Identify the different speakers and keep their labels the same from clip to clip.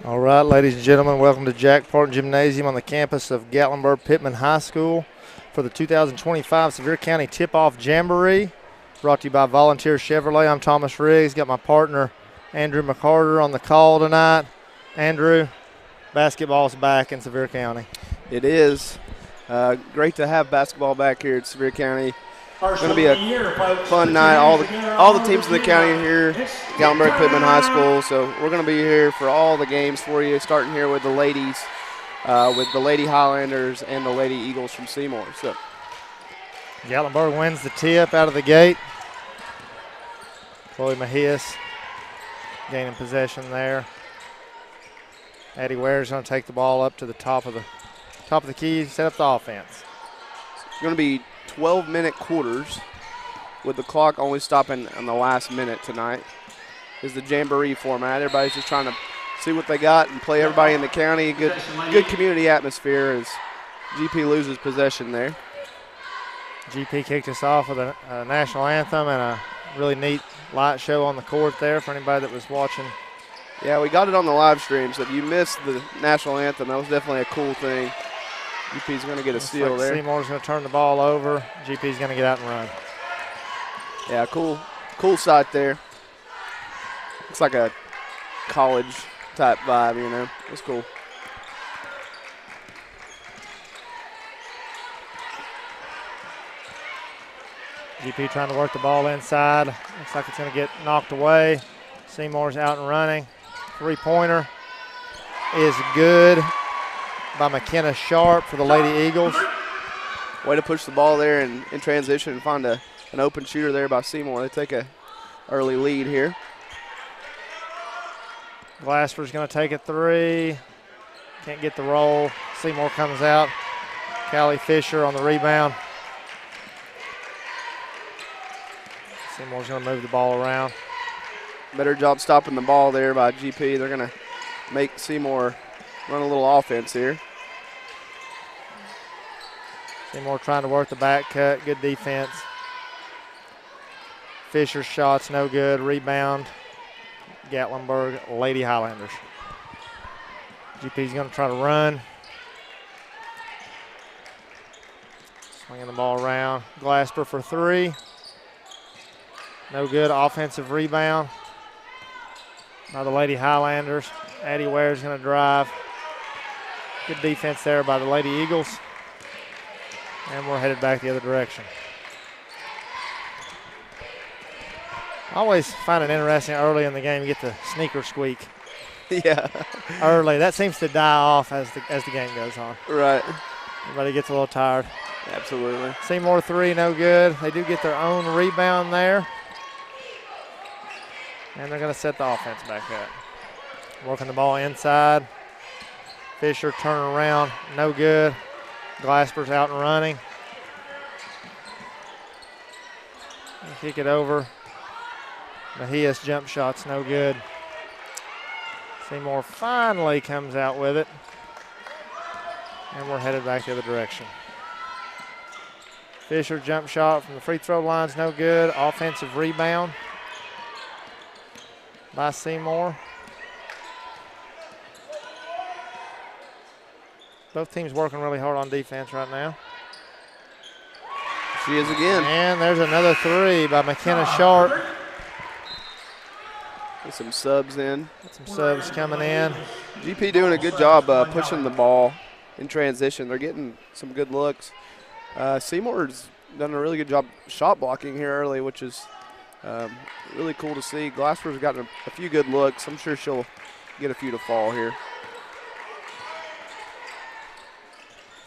Speaker 1: All right, ladies and gentlemen, welcome to Jack Parton Gymnasium on the campus of Gatlinburg-Pittman High School for the 2025 Sevier County Tip-Off Jamboree, brought to you by Volunteer Chevrolet. I'm Thomas Riggs. Got my partner, Andrew McCarter, on the call tonight. Andrew, basketball's back in Sevier County.
Speaker 2: It is. Great to have basketball back here at Sevier County. It's going to be a fun night. All the teams in the county are here, Gatlinburg-Pittman High School. So we're going to be here for all the games for you, starting here with the ladies, with the Lady Highlanders and the Lady Eagles from Seymour. So
Speaker 1: Gatlinburg wins the tip out of the gate. Chloe Mejias gaining possession there. Addie Ware's going to take the ball up to the top of the key, set up the offense.
Speaker 2: it's going to be 12-minute quarters with the clock only stopping on the last minute tonight. Is the Jamboree format. Everybody's just trying to see what they got and play everybody in the county. Good community atmosphere as GP loses possession there.
Speaker 1: GP kicked us off with a national anthem and a really neat light show on the court there for anybody that was watching.
Speaker 2: Yeah, we got it on the live stream, so if you missed the national anthem, that was definitely a cool thing. GP's going to get a steal there.
Speaker 1: Seymour's going to turn the ball over. GP's going to get out and run.
Speaker 2: Yeah, cool sight there. Looks like a college type vibe, you know. It's cool.
Speaker 1: GP trying to work the ball inside. Looks like it's going to get knocked away. Seymour's out and running. Three-pointer is good by McKenna Sharp for the Lady Eagles.
Speaker 2: Way to push the ball there in transition and find an open shooter there by Seymour. They take a early lead here.
Speaker 1: Glasper's going to take a three. Can't get the roll. Seymour comes out. Callie Fisher on the rebound. Seymour's going to move the ball around.
Speaker 2: Better job stopping the ball there by GP. They're going to make Seymour run a little offense here.
Speaker 1: Seymour trying to work the back cut. Good defense. Fisher's shot's no good. Rebound. Gatlinburg Lady Highlanders. GP's going to try to run. Swinging the ball around. Glasper for three. No good. Offensive rebound by the Lady Highlanders. Addie Ware's going to drive. Good defense there by the Lady Eagles. And we're headed back the other direction. I always find it interesting early in the game you get the sneaker squeak.
Speaker 2: Yeah.
Speaker 1: Early. That seems to die off as the game goes on.
Speaker 2: Right.
Speaker 1: Everybody gets a little tired.
Speaker 2: Absolutely.
Speaker 1: Seymour three, no good. They do get their own rebound there. And they're going to set the offense back up. Working the ball inside. Fisher turning around, no good. Glasper's out and running. Kick it over. Mejias jump shot's no good. Seymour finally comes out with it. And we're headed back the other direction. Fisher jump shot from the free throw line's no good. Offensive rebound by Seymour. Both teams working really hard on defense right now.
Speaker 2: She is again.
Speaker 1: And there's another three by McKenna Sharp.
Speaker 2: Get some subs in.
Speaker 1: Some subs coming in.
Speaker 2: GP doing a good job pushing the ball in transition. They're getting some good looks. Seymour's done a really good job shot blocking here early, which is really cool to see. Glasper's gotten a few good looks. I'm sure she'll get a few to fall here.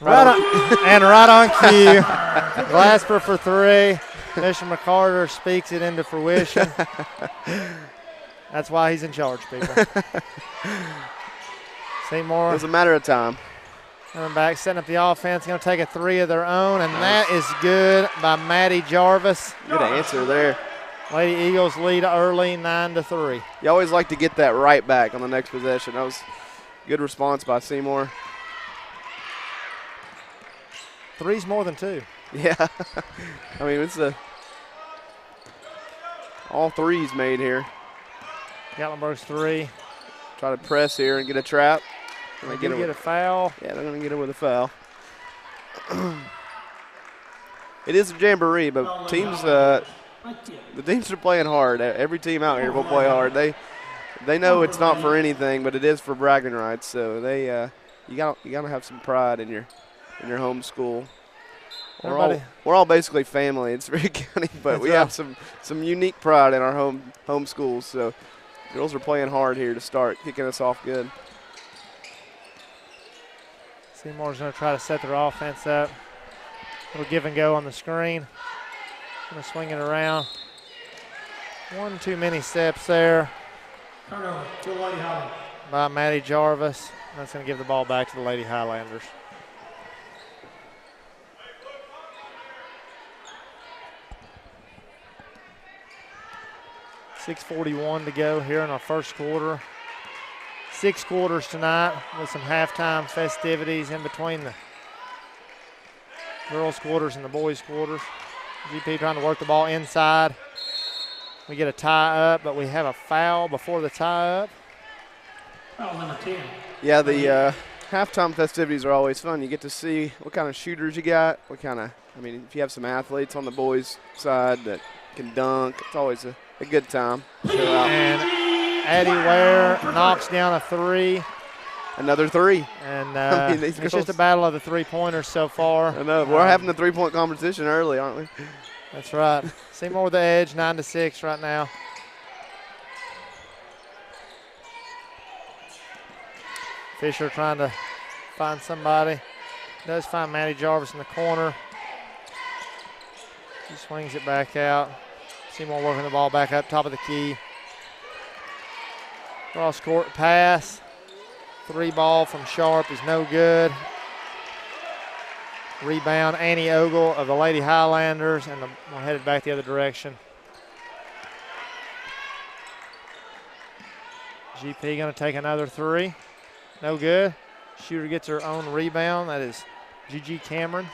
Speaker 1: Right on cue. Glasper for three. Mr. McCarter speaks it into fruition. That's why he's in charge, people. Seymour.
Speaker 2: It was a matter of time.
Speaker 1: Coming back, setting up the offense. Going to take a three of their own, and that is good by Maddie Jarvis.
Speaker 2: Good answer there.
Speaker 1: Lady Eagles lead early, 9-3.
Speaker 2: You always like to get that right back on the next possession. That was a good response by Seymour.
Speaker 1: Three's more than two.
Speaker 2: Yeah. I mean, it's all threes made here.
Speaker 1: Gatlinburg's three.
Speaker 2: try to press here and get a trap.
Speaker 1: They get a foul.
Speaker 2: Yeah, they're going to get it with a foul. It is a jamboree, but the teams are playing hard. Every team out here will play hard. They know it's not for anything, but it is for bragging rights. So you gotta have some pride in your home school. We're all basically family in Sevier County, but we have some unique pride in our home schools. So girls are playing hard here to start, kicking us off good.
Speaker 1: Seymour's going to try to set their offense up. Little give and go on the screen. Going to swing it around. One too many steps there by Maddie Jarvis. That's going to give the ball back to the Lady Highlanders. .6:41 to go here in our first quarter. 6 quarters tonight with some halftime festivities in between the girls' quarters and the boys' quarters. GP trying to work the ball inside. We get a tie up, but we have a foul before the tie up.
Speaker 3: Foul number 10.
Speaker 2: Yeah, the halftime festivities are always fun. You get to see what kind of shooters you got. If you have some athletes on the boys' side that can dunk, it's always a good time.
Speaker 1: And Addie Ware knocks down a 3.
Speaker 2: Another 3.
Speaker 1: And it's just a battle of the 3-pointers so far.
Speaker 2: I know. We're having the 3-point competition early, aren't we?
Speaker 1: That's right. Seymour with the edge, 9-6 right now. Fisher trying to find somebody. Does find Maddie Jarvis in the corner. He swings it back out. Seymour working the ball back up top of the key. Cross court pass. 3 ball from Sharp is no good. Rebound, Annie Ogle of the Lady Highlanders, and we're headed back the other direction. GP going to take another 3. No good. Shooter gets her own rebound. That is Gigi Cameron.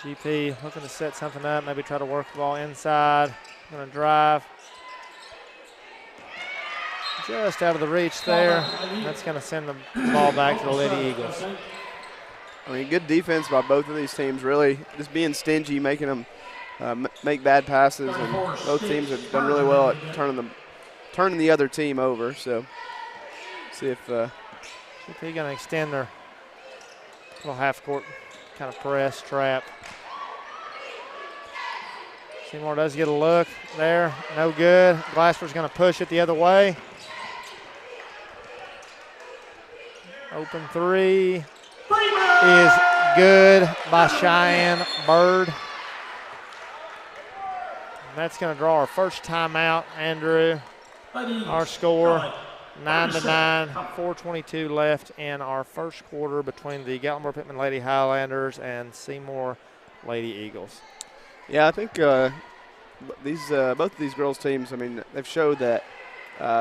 Speaker 1: GP looking to set something up, maybe try to work the ball inside. Going to drive. Just out of the reach there. That's going to send the ball back to the Lady Eagles.
Speaker 2: I mean, good defense by both of these teams, really. Just being stingy, making them make bad passes, and both teams have done really well at turning the other team over. So, see if GP
Speaker 1: going to extend their little half-court kind of press trap. Seymour does get a look there. No good. Glassford's going to push it the other way. Open 3 is good by Cheyenne Bird. And that's going to draw our first timeout, Andrew. Our score 9-9, 4:22 left in our first quarter between the Gatlinburg-Pittman Lady Highlanders and Seymour Lady Eagles.
Speaker 2: Yeah, I think both of these girls' teams, I mean, they've showed that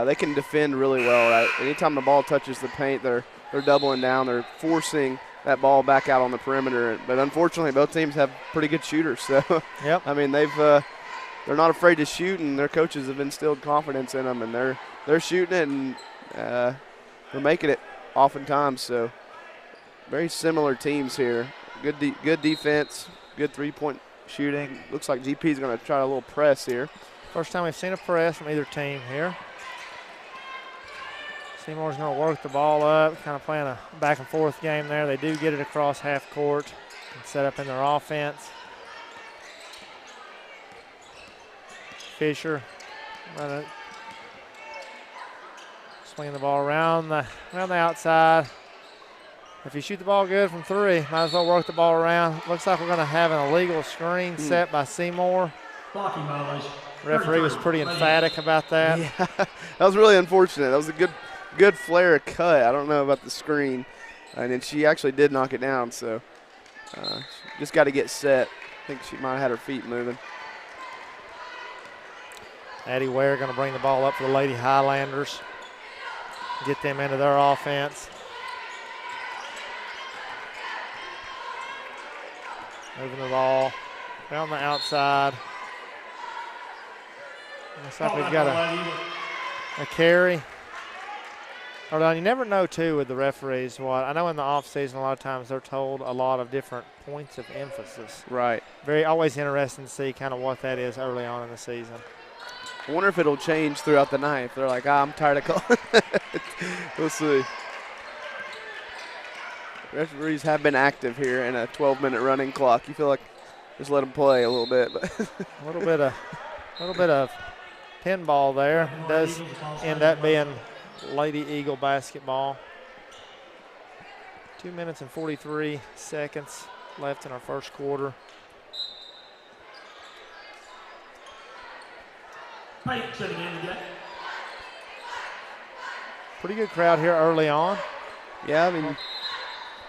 Speaker 2: they can defend really well. Right? Anytime the ball touches the paint, they're doubling down. They're forcing that ball back out on the perimeter. But unfortunately, both teams have pretty good shooters. So,
Speaker 1: yep.
Speaker 2: I mean, they're not afraid to shoot, and their coaches have instilled confidence in them, and they're shooting it, and they're making it oftentimes. So, very similar teams here. Good defense, good 3-point shooting. Looks like GP is going to try a little press here.
Speaker 1: First time we've seen a press from either team here. Seymour's going to work the ball up, kind of playing a back and forth game there. They do get it across half court and set up in their offense. Fisher swinging the ball around the outside. If you shoot the ball good from 3, might as well work the ball around. Looks like we're going to have an illegal screen set by Seymour.
Speaker 3: Blocking violation.
Speaker 1: Referee was pretty emphatic about that.
Speaker 2: Yeah, that was really unfortunate. That was a good flare cut. I don't know about the screen. And then she actually did knock it down, so just got to get set. I think she might have had her feet moving.
Speaker 1: Addie Ware going to bring the ball up for the Lady Highlanders. Get them into their offense. Moving the ball down the outside. Looks like we've got a carry. Hold on, you never know, too, with the referees. I know in the offseason, a lot of times they're told a lot of different points of emphasis.
Speaker 2: Right.
Speaker 1: Always interesting to see kind of what that is early on in the season.
Speaker 2: I wonder if it'll change throughout the night. If they're like, I'm tired of calling. We'll see. Referees have been active here in a 12-minute running clock. You feel like just let them play a little bit. But
Speaker 1: a little bit of pinball there. It does end up being Lady Eagle basketball. 2 minutes and 43 seconds left in our first quarter. Pretty good crowd here early on.
Speaker 2: Yeah, I mean,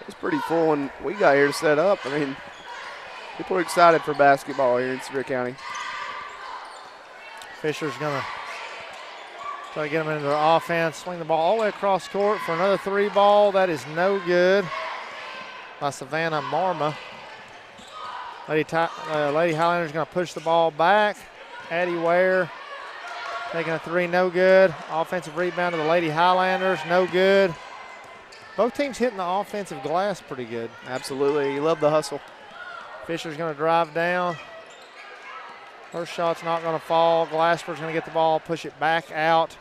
Speaker 2: it's pretty full when we got here to set up. I mean, people are excited for basketball here in Sevier County.
Speaker 1: Fisher's going to try to get them into their offense. Swing the ball all the way across court for another 3 ball. That is no good by Savannah Marma. Lady Highlander's going to push the ball back. Addie Ware taking a 3, no good. Offensive rebound to the Lady Highlanders, no good. Both teams hitting the offensive glass pretty good.
Speaker 2: Absolutely, you love the hustle.
Speaker 1: Fisher's going to drive down. First shot's not going to fall. Glasper's going to get the ball, push it back out.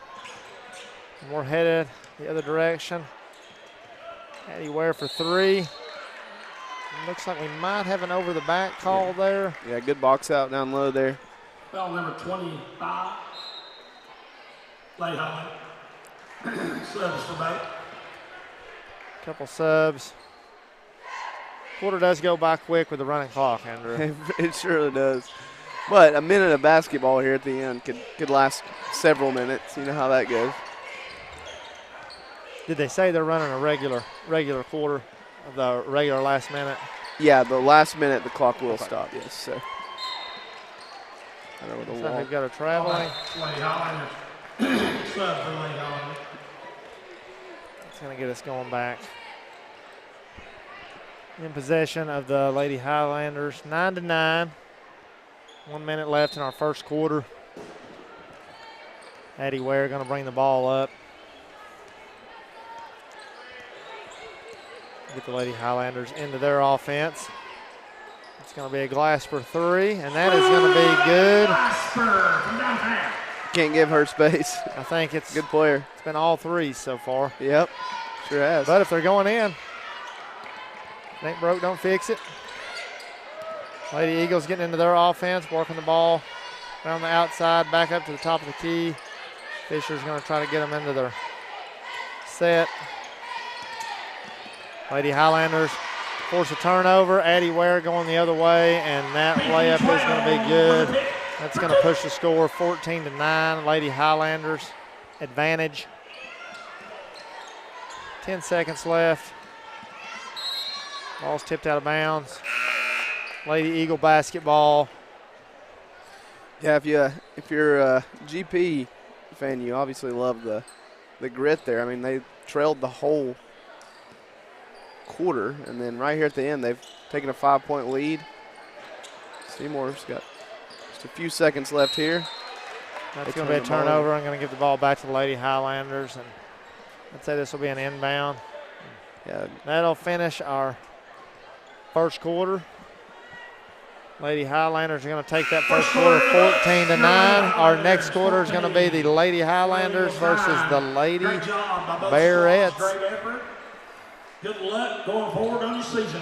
Speaker 1: And we're headed the other direction. Addie Ware for 3. Looks like we might have an over-the-back call there.
Speaker 2: Yeah, good box out down low there.
Speaker 3: Foul number 25. Lay high. Subs for both.
Speaker 1: Couple subs. Quarter does go by quick with the running clock, Andrew.
Speaker 2: It surely does. But a minute of basketball here at the end could last several minutes. You know how that goes.
Speaker 1: Did they say they're running a regular quarter of the regular last minute?
Speaker 2: Yeah, the last minute the clock will stop, yes. So
Speaker 1: we've got a traveling. It's going to get us going back. In possession of the Lady Highlanders, 9-9. 1 minute left in our first quarter. Addie Ware going to bring the ball up. Get the Lady Highlanders into their offense. It's going to be a Glasper 3, and that is going to be good.
Speaker 2: Can't give her space.
Speaker 1: I think it's
Speaker 2: good player.
Speaker 1: It's been all 3s so far.
Speaker 2: Yep, sure has.
Speaker 1: But if they're going in, ain't broke, don't fix it. Lady Eagles getting into their offense, working the ball around the outside, back up to the top of the key. Fisher's going to try to get them into their set. Lady Highlanders force a turnover. Addie Ware going the other way, and that layup is going to be good. That's going to push the score 14-9. Lady Highlanders advantage. 10 seconds left. Ball's tipped out of bounds. Lady Eagle basketball.
Speaker 2: Yeah, if you're a GP fan, you obviously love the grit there. I mean, they trailed the whole quarter, and then right here at the end, they've taken a 5-point lead. Seymour's got just a few seconds left here.
Speaker 1: That's going to be a turnover. I'm going to give the ball back to the Lady Highlanders, and I'd say this will be an inbound.
Speaker 2: Yeah,
Speaker 1: that'll finish our first quarter. Lady Highlanders are going to take that first quarter 14-9. Our next quarter is going to be the Lady Highlanders versus the Lady Bearettes.
Speaker 3: Good luck going forward on your season.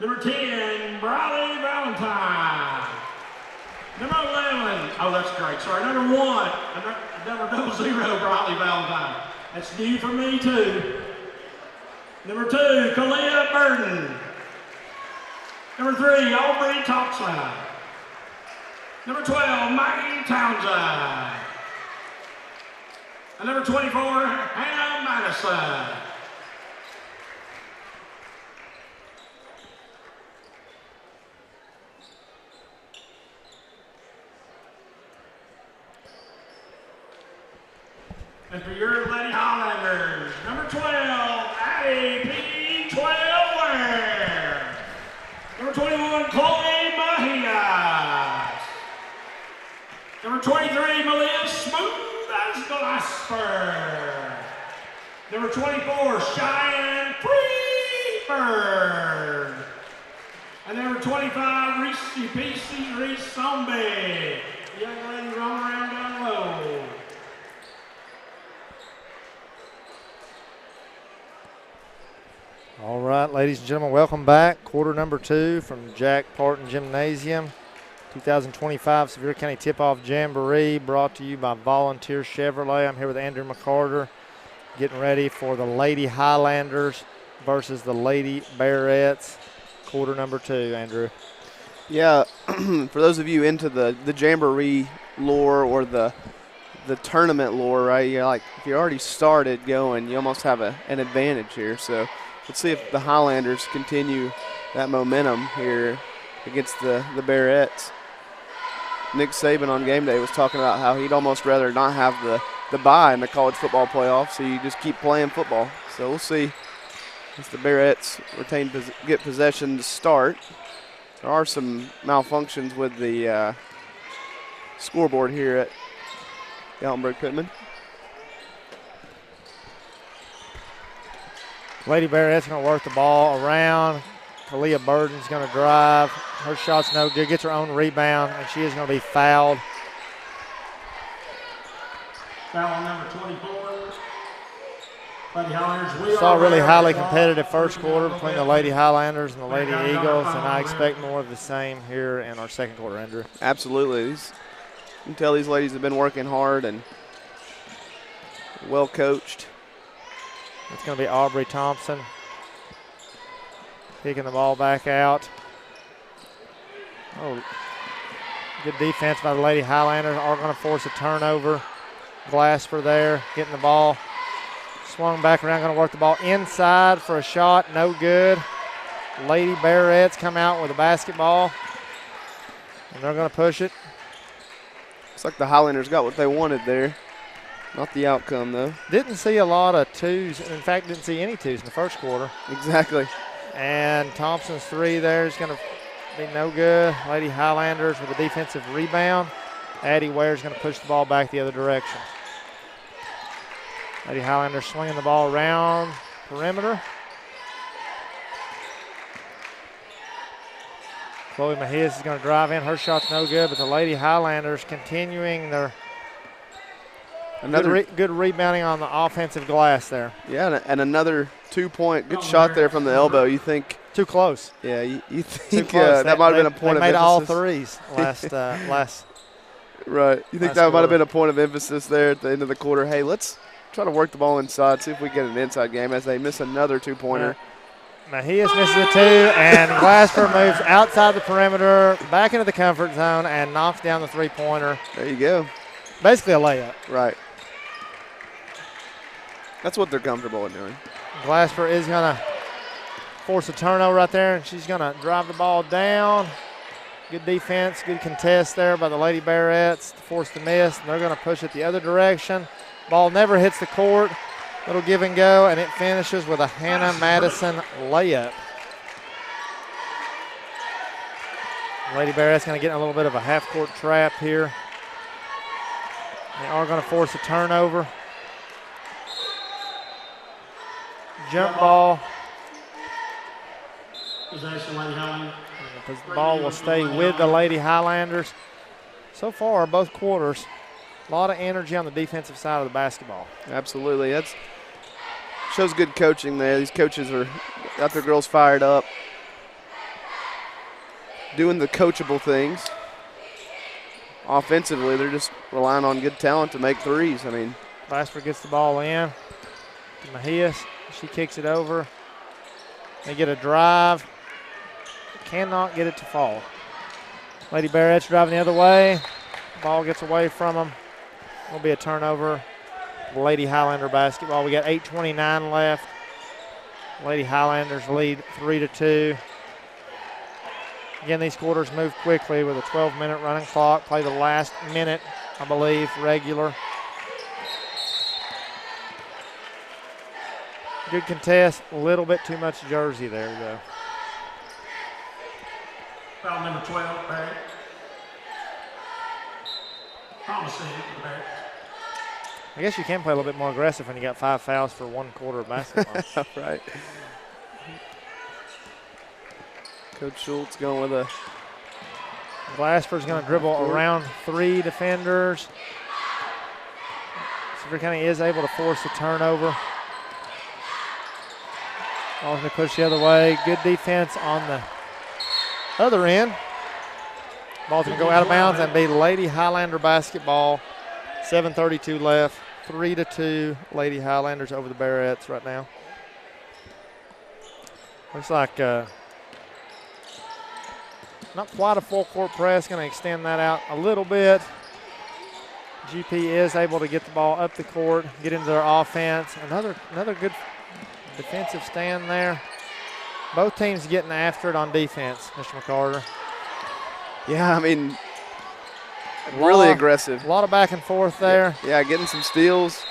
Speaker 3: Number 10, Briley Valentine. Number 11, oh, that's great, sorry. Number 1, number 00, Briley Valentine. That's new for me, too. Number 2, Kalia Burton. Number 3, Aubrey Topside. Number 12, Maggie Townsend. And number 24, Hannah Madison. And for your Lady Highlanders, number 12, Addie P. 12 Ware. Number 21, Chloe Mahias. Number 23, Malia Smooth as Glasper. Number 24, Cheyenne Freeburg. And number 25, Reese P.C. Reese Zombie. Young lady rolling around down low.
Speaker 1: All right, ladies and gentlemen, welcome back. Quarter number 2 from Jack Parton Gymnasium. 2025 Sevier County Tip-Off Jamboree brought to you by Volunteer Chevrolet. I'm here with Andrew McCarter, getting ready for the Lady Highlanders versus the Lady Bearettes. Quarter number 2, Andrew.
Speaker 2: Yeah, for those of you into the Jamboree lore or the tournament lore, right? You're like, if you already started going, you almost have an advantage here. So let's see if the Highlanders continue that momentum here against the Bearettes. Nick Saban on game day was talking about how he'd almost rather not have the bye in the college football playoff, so you just keep playing football. So we'll see if the Bearettes get possession to start. There are some malfunctions with the scoreboard here at Gatlinburg-Pittman.
Speaker 1: Lady Bearettes going to work the ball around. Kalia Burton's going to drive. Her shot's no good. Gets her own rebound, and she is going to be fouled.
Speaker 3: Foul number 24. Lady Highlanders.
Speaker 1: Saw a really highly competitive first quarter between the Lady Highlanders and the Lady Eagles, and I expect more of the same here in our second quarter, Andrew.
Speaker 2: Absolutely. You can tell these ladies have been working hard and well coached.
Speaker 1: It's going to be Aubrey Thompson kicking the ball back out. Oh, good defense by the Lady Highlanders. Are going to force a turnover. Glasper there, getting the ball. Swung back around, going to work the ball inside for a shot. No good. Lady Bearettes come out with a basketball, and they're going to push it.
Speaker 2: Looks like the Highlanders got what they wanted there. Not the outcome, though.
Speaker 1: Didn't see a lot of twos. In fact, didn't see any twos in the first quarter.
Speaker 2: Exactly.
Speaker 1: And Thompson's three there is going to be no good. Lady Highlanders with a defensive rebound. Addie Ware's going to push the ball back the other direction. Lady Highlanders swinging the ball around perimeter. Chloe Mejias is going to drive in. Her shot's no good, but the Lady Highlanders continuing their good rebounding on the offensive glass there.
Speaker 2: Yeah, and another 2-point good shot there from the elbow. You think
Speaker 1: too close?
Speaker 2: Yeah, you think that might have been a point of emphasis.
Speaker 1: They made all threes last.
Speaker 2: Right. You think that might have been a point of emphasis there at the end of the quarter? Hey, let's try to work the ball inside, see if we get an inside game as they miss another 2-pointer.
Speaker 1: Mejias misses a 2, and Glasper moves outside the perimeter, back into the comfort zone, and knocks down the 3-pointer.
Speaker 2: There you go.
Speaker 1: Basically a layup.
Speaker 2: Right. That's what they're comfortable with doing.
Speaker 1: Glasper is going to force a turnover right there, and she's going to drive the ball down. Good defense, good contest there by the Lady Bearettes to force the miss, and they're going to push it the other direction. Ball never hits the court. Little give and go, and it finishes with a Hannah Madison layup. Lady Bearettes going to get in a little bit of a half-court trap here. They are going to force a turnover. Jump ball.
Speaker 3: Possession, Lady Highlanders.
Speaker 1: The ball will stay with the Lady Highlanders. So far, both quarters, a lot of energy on the defensive side of the basketball.
Speaker 2: Absolutely. That shows good coaching there. These coaches are got their girls fired up. doing the coachable things. Offensively, they're just relying on good talent to make threes. I mean,
Speaker 1: Glasper gets the ball in to Mejias. She kicks it over. They get a drive. Cannot get it to fall. Lady Bearets driving the other way. Ball gets away from them. Will be a turnover. Lady Highlander basketball. We got 8:29 left. Lady Highlanders lead 3-2. Again, these quarters move quickly with a 12-minute running clock. Play the last minute, I believe, regular. Good contest. A little bit too much jersey there, though.
Speaker 3: Foul number 12, Barrett. Promising, Barrett.
Speaker 1: I guess you can play a little bit more aggressive when you got 5 fouls for 1 quarter of basketball.
Speaker 2: Right. Coach Schultz going with a.
Speaker 1: Glasper's going to dribble around 3 defenders. Sevier County is able to force a turnover. Ball's going to push the other way. Good defense on the other end. Ball's going to go out of bounds and be Lady Highlander basketball. 7:32 left. 3-2 Lady Highlanders over the Bearets right now. Looks like not quite a full court press. Going to extend that out a little bit. GP is able to get the ball up the court, get into their offense. Another good defensive stand there. Both teams getting after it on defense, Mr. McCarter.
Speaker 2: Yeah, I mean, really aggressive.
Speaker 1: A lot of back and forth there.
Speaker 2: Yeah, getting some steals.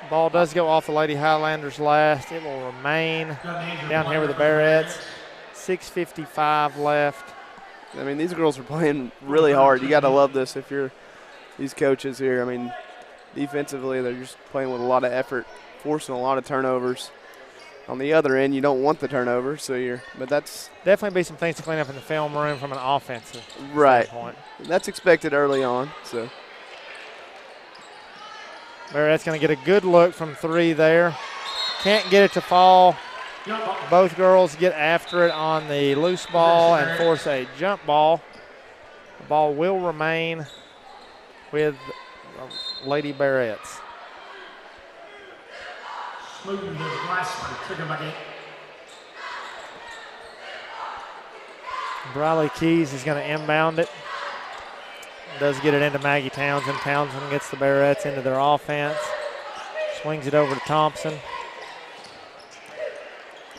Speaker 1: Ball does go off the Lady Highlanders last. It will remain down here with the Bearets. 6:55 left.
Speaker 2: I mean, these girls are playing really hard. You got to love this if you're these coaches here. I mean, defensively, they're just playing with a lot of effort, forcing a lot of turnovers. On the other end, you don't want the turnover, but that's
Speaker 1: definitely be some things to clean up in the film room from an offensive standpoint.
Speaker 2: That's expected early on. So
Speaker 1: Barrett's going to get a good look from 3 there. Can't get it to fall. Both girls get after it on the loose ball and force a jump ball. The ball will remain with Lady Bearets.
Speaker 3: Moving to the Glasper, trigger back in.
Speaker 1: Briley Keys is going to inbound it. Does get it into Maggie Townsend. Townsend gets the Bearets into their offense. Swings it over to Thompson.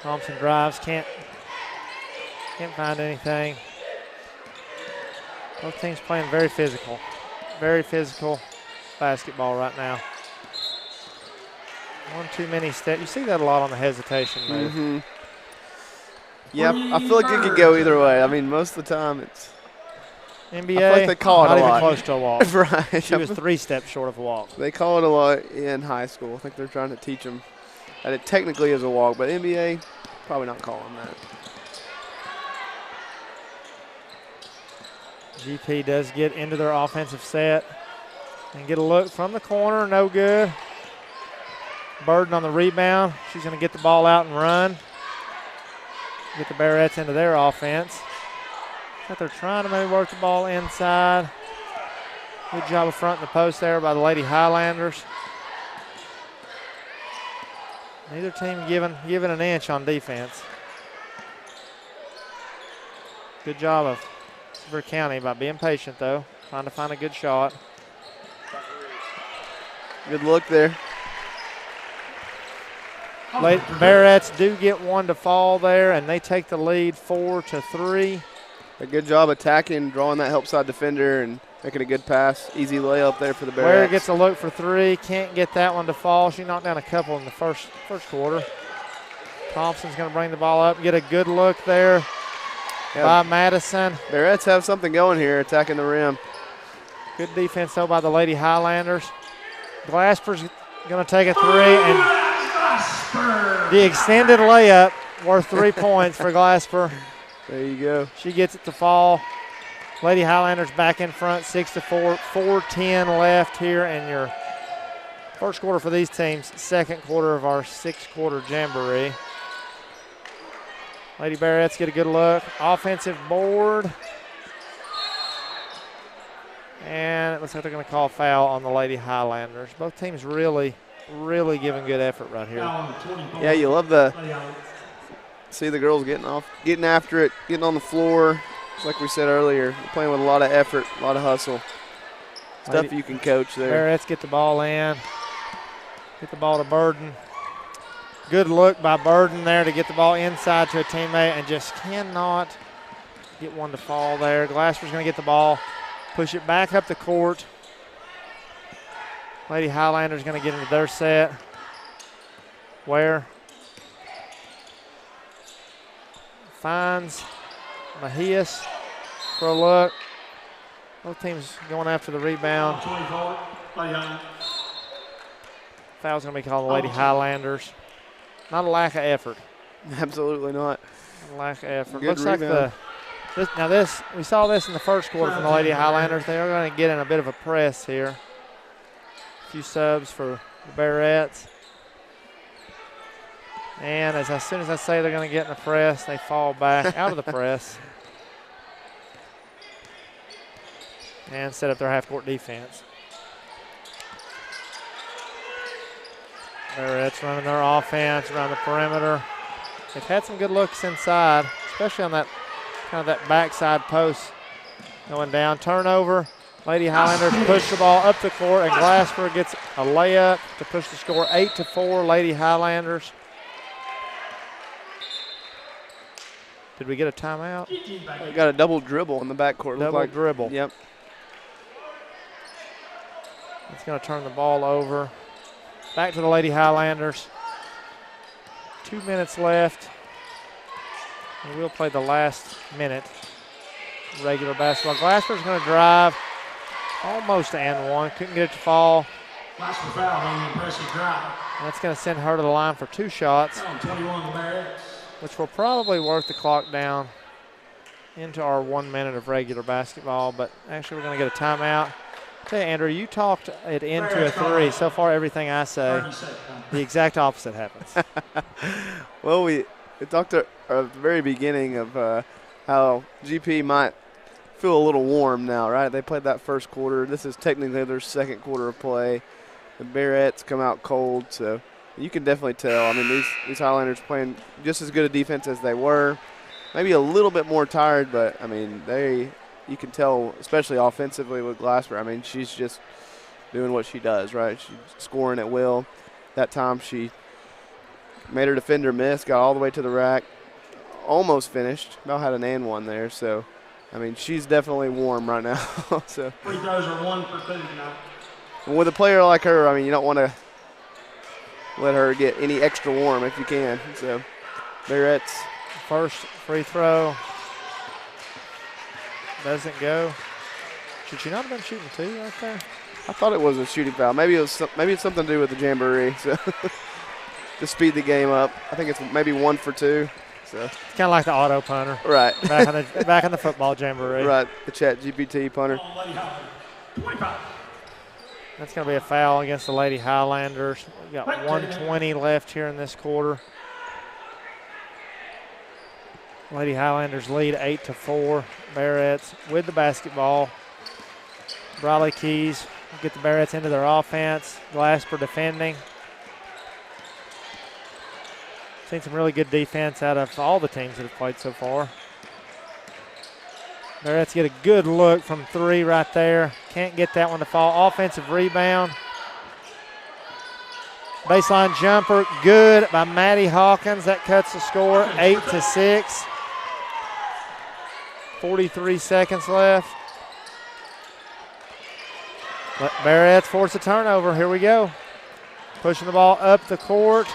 Speaker 1: Thompson drives, can't find anything. Both teams playing very physical basketball right now. One too many steps. You see that a lot on the hesitation move.
Speaker 2: Mm-hmm. Yeah, I feel like it could go either way. I mean, most of the time it's
Speaker 1: NBA,
Speaker 2: I feel like they call it
Speaker 1: not
Speaker 2: a
Speaker 1: even
Speaker 2: lot.
Speaker 1: close to a walk.
Speaker 2: Right.
Speaker 1: She was 3 steps short of a walk.
Speaker 2: They call it a lot in high school. I think they're trying to teach them that it technically is a walk, but NBA, probably not calling that.
Speaker 1: GP does get into their offensive set and get a look from the corner. No good. Burden on the rebound. She's going to get the ball out and run. Get the Bearets into their offense. But they're trying to maybe work the ball inside. Good job of fronting the post there by the Lady Highlanders. Neither team giving an inch on defense. Good job of Sevier County by being patient, though. Trying to find a good shot.
Speaker 2: Good look there.
Speaker 1: Bearets do get one to fall there, and they take the lead 4-3.
Speaker 2: A good job attacking, drawing that help side defender, and making a good pass. Easy layup there for the Bearets.
Speaker 1: Ware gets a look for 3. Can't get that one to fall. She knocked down a couple in the first quarter. Thompson's going to bring the ball up, get a good look there by Madison.
Speaker 2: Bearets have something going here, attacking the rim.
Speaker 1: Good defense, though, by the Lady Highlanders. Glasper's going to take a 3, and the extended layup worth 3 points for Glasper.
Speaker 2: There you go.
Speaker 1: She gets it to fall. Lady Highlanders back in front, 6-4. 4:10 left here in your first quarter for these teams. Second quarter of our 6-quarter Jamboree. Lady Bearettes get a good look. Offensive board. And it looks like they're going to call a foul on the Lady Highlanders. Both teams really giving good effort right here.
Speaker 2: Yeah, you love see the girls getting after it, getting on the floor. It's like we said earlier, they're playing with a lot of effort, a lot of hustle. Stuff you can coach there.
Speaker 1: Bearettes get the ball in. Get the ball to Burden. Good look by Burden there to get the ball inside to a teammate and just cannot get one to fall there. Glasper's going to get the ball, push it back up the court. Lady Highlanders going to get into their set. Ware finds Mahias for a look. Both teams going after the rebound. Foul's going to be called on the Lady Highlanders. Not a lack of effort.
Speaker 2: Absolutely not.
Speaker 1: A lack of effort.
Speaker 2: Good
Speaker 1: Looks
Speaker 2: rebound.
Speaker 1: like we saw this in the first quarter from the Lady Highlanders. They are going to get in a bit of a press here. A few subs for the Bearettes. And as soon as I say they're going to get in the press, they fall back out of the press and set up their half-court defense. Bearettes running their offense around the perimeter. They've had some good looks inside, especially on that kind of that backside post going down. Turnover. Lady Highlanders push the ball up the court, and Glasper gets a layup to push the score 8-4. Lady Highlanders. Did we get a timeout?
Speaker 2: They got a double dribble in the backcourt.
Speaker 1: Double dribble.
Speaker 2: Yep.
Speaker 1: It's going to turn the ball over. Back to the Lady Highlanders. 2 minutes left. And we'll play the last minute. Regular basketball. Glasper's going to drive. Almost and one. Couldn't get it to fall.
Speaker 3: Glasper foul on the impressive drive.
Speaker 1: That's going to send her to the line for 2 shots.
Speaker 3: 21 the Bearettes.
Speaker 1: Which will probably work the clock down into our 1 minute of regular basketball. But actually, we're going to get a timeout. Tell you, Andrew, you talked it into a 3. So far, everything I say, the exact opposite happens.
Speaker 2: Well, we talked at the very beginning of how GP might feel a little warm now, right? They played that first quarter. This is technically their second quarter of play. The Bearettes come out cold, so you can definitely tell. I mean, these Highlanders playing just as good a defense as they were. Maybe a little bit more tired, but, I mean, you can tell, especially offensively with Glasper. I mean, she's just doing what she does, right? She's scoring at will. That time she made her defender miss, got all the way to the rack, almost finished. About had an and one there. So, I mean, she's definitely warm right now. So
Speaker 3: free throws are 1 for 2 tonight.
Speaker 2: And with a player like her, I mean, you don't want to let her get any extra warm if you can. So, Bearettes.
Speaker 1: First free throw. Doesn't go. Should she not have been shooting 2 right there?
Speaker 2: I thought it was a shooting foul. Maybe it's something to do with the Jamboree. So to speed the game up. I think it's maybe 1 for 2. So
Speaker 1: it's kind of like the auto punter.
Speaker 2: Right.
Speaker 1: back in the football Jamboree.
Speaker 2: Right. The Chat GPT punter.
Speaker 3: 25.
Speaker 1: That's going to be a foul against the Lady Highlanders. We've got 1:20 left here in this quarter. Lady Highlanders lead 8-4. Bearettes with the basketball. Briley Keys will get the Bearettes into their offense. Glasper defending. Seen some really good defense out of all the teams that have played so far. Bearettes get a good look from 3 right there. Can't get that one to fall. Offensive rebound. Baseline jumper, good by Maddie Hawkins. That cuts the score 8-6. 43 seconds left. Bearettes force a turnover. Here we go. Pushing the ball up the court.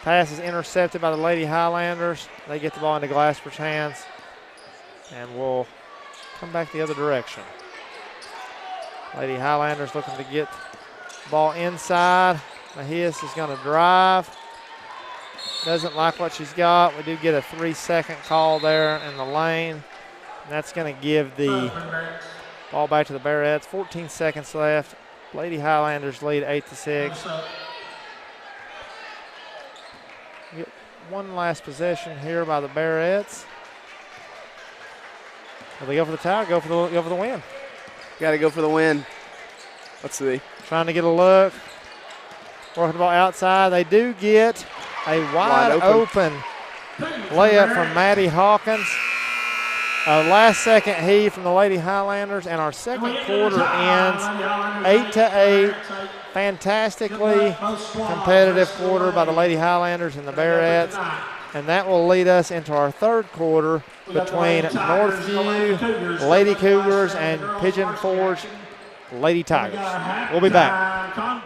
Speaker 1: Pass is intercepted by the Lady Highlanders. They get the ball into Glasper's hands. And we'll come back the other direction. Lady Highlanders looking to get the ball inside. Mahias is going to drive. Doesn't like what she's got. We do get a 3-second call there in the lane. And that's going to give the ball back to the Bearettes. 14 seconds left. Lady Highlanders lead 8-6. one last possession here by the Bearettes. Will they go for the tie? Go for the win.
Speaker 2: Got to go for the win. Let's see.
Speaker 1: Trying to get a look. Working the ball outside. They do get a wide open layup from Maddie Hawkins. Last second heave from the Lady Highlanders, and our second quarter ends 8-8. Fantastically competitive quarter by the Lady Highlanders and the Bearettes. And that will lead us into our third quarter between Northview Lady Cougars and Pigeon Forge Lady Tigers. We'll be back.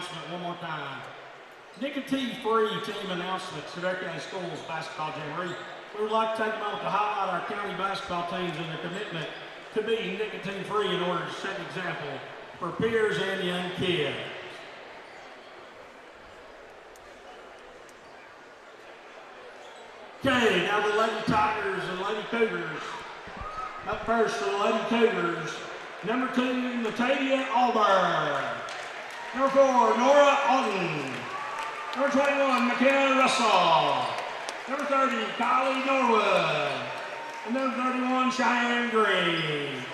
Speaker 3: announcement one more time. Nicotine-free team announcements at Sevier County Schools Basketball Jamboree. We would like to take a moment to highlight our county basketball teams and their commitment to be nicotine-free in order to set an example for peers and young kids. Okay, now the Lady Tigers and Lady Cougars. Up first for the Lady Cougars, number 2, Natalia Alber. Number 4, Nora Alton. Number 21, McKenna Russell. Number 30, Kylie Norwood. And number 31, Cheyenne Green.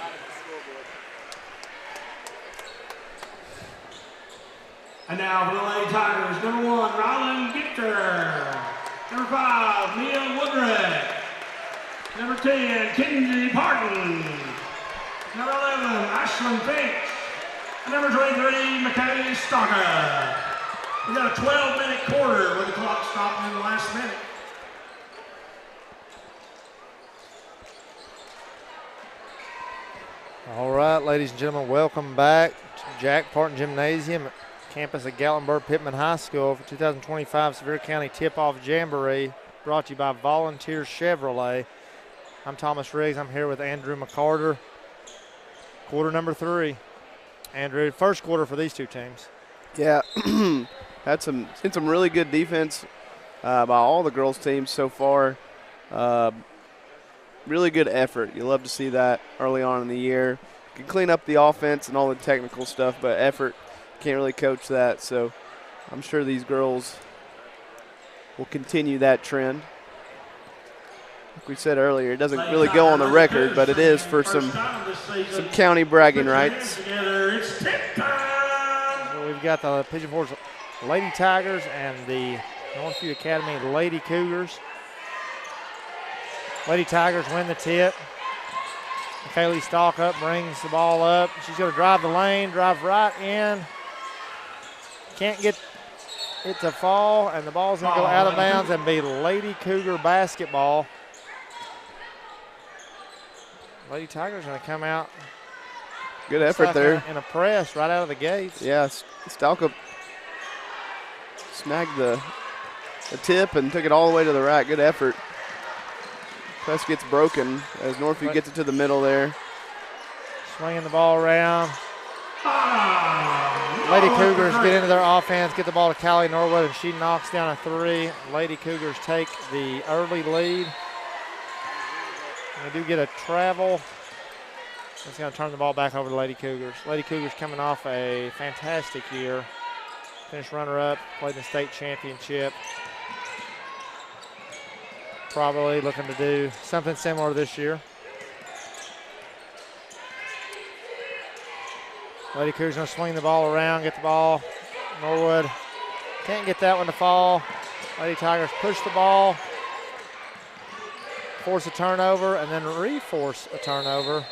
Speaker 3: And now for the Lady Tigers, number 1, Rylan Gichter. Number 5, Mia Woodruff. Number 10, Kinsey Parton. Number 11, Ashlyn Finch. And number 23, McKay Stalker. We got a 12-minute quarter with the clock stopping in the last minute.
Speaker 1: All right, ladies and gentlemen, welcome back to Jack Parton Gymnasium, campus of Gatlinburg Pittman High School for 2025 Sevier County Tip-Off Jamboree, brought to you by Volunteer Chevrolet. I'm Thomas Riggs. I'm here with Andrew McCarter. Quarter number 3. Andrew, first quarter for these two teams.
Speaker 2: Yeah, seen some really good defense by all the girls' teams so far. Really good effort. You love to see that early on in the year. You can clean up the offense and all the technical stuff, but effort, can't really coach that. So I'm sure these girls will continue that trend. Like we said earlier, it doesn't really go on the record, but it is for some county bragging rights.
Speaker 1: So we've got the Pigeon Forge Lady Tigers and the Northview Academy Lady Cougars. Lady Tigers win the tip. Kaylee Stalkup brings the ball up. She's going to drive the lane, drive right in. Can't get it to fall, and the ball's going to go out of bounds and be Lady Cougar basketball. Lady Tigers going to come out.
Speaker 2: Good effort there.
Speaker 1: In a press right out of the gates.
Speaker 2: Yeah, Stalkup snagged the tip and took it all the way to the rack. Good effort. Press gets broken as Northview gets it to the middle there.
Speaker 1: Swinging the ball around. Lady Cougars get into their offense, get the ball to Callie Norwood, and she knocks down a 3. Lady Cougars take the early lead. And they do get a travel. It's going to turn the ball back over to Lady Cougars. Lady Cougars coming off a fantastic year. Finished runner-up, played in the state championship. Probably looking to do something similar this year. Lady Cougars going to swing the ball around, get the ball. Norwood can't get that one to fall. Lady Tigers push the ball, force a turnover, and then re-force a turnover,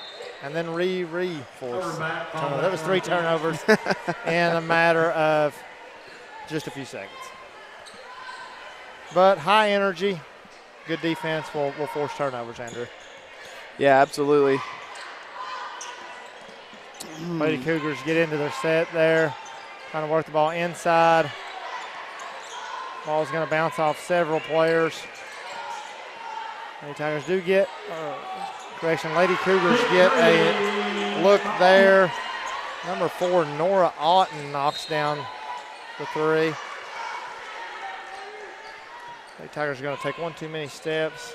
Speaker 1: and then re-force a turnover. That was 3 turnovers in a matter of just a few seconds. But high energy. Good defense will force turnovers, Andrew.
Speaker 2: Yeah, absolutely.
Speaker 1: Lady Cougars get into their set there, trying to work the ball inside. Ball's going to bounce off several players. Lady Tigers do get, Lady Cougars get a look there. Number 4, Nora Otten knocks down the 3. Lady Tigers are going to take one too many steps.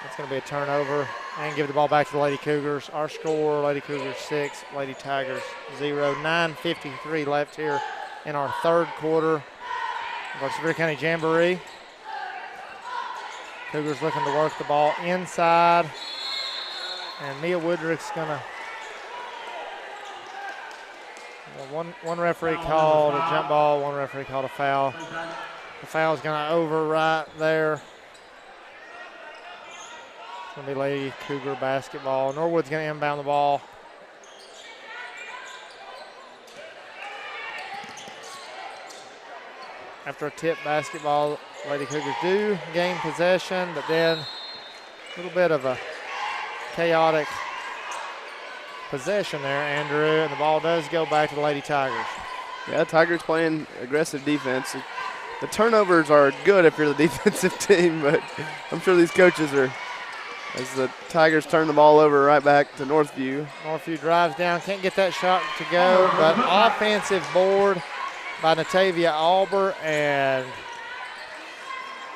Speaker 1: That's going to be a turnover and give the ball back to the Lady Cougars. Our score, Lady Cougars 6, Lady Tigers 0. 9:53 left here in our third quarter of our Sevier County Jamboree. Cougars looking to work the ball inside. And Mia Woodrick's going to, one referee called a jump ball, one referee called a foul. The foul's going to over right there. It's going to be Lady Cougar basketball. Norwood's going to inbound the ball. After a tip basketball, Lady Cougars do gain possession, but then a little bit of a chaotic possession there, Andrew, and the ball does go back to the Lady Tigers.
Speaker 2: Yeah, Tigers playing aggressive defense. The turnovers are good if you're the defensive team, but I'm sure these coaches are, as the Tigers turn the ball over right back to Northview.
Speaker 1: Northview drives down, can't get that shot to go, but offensive board by Natavia Alber, and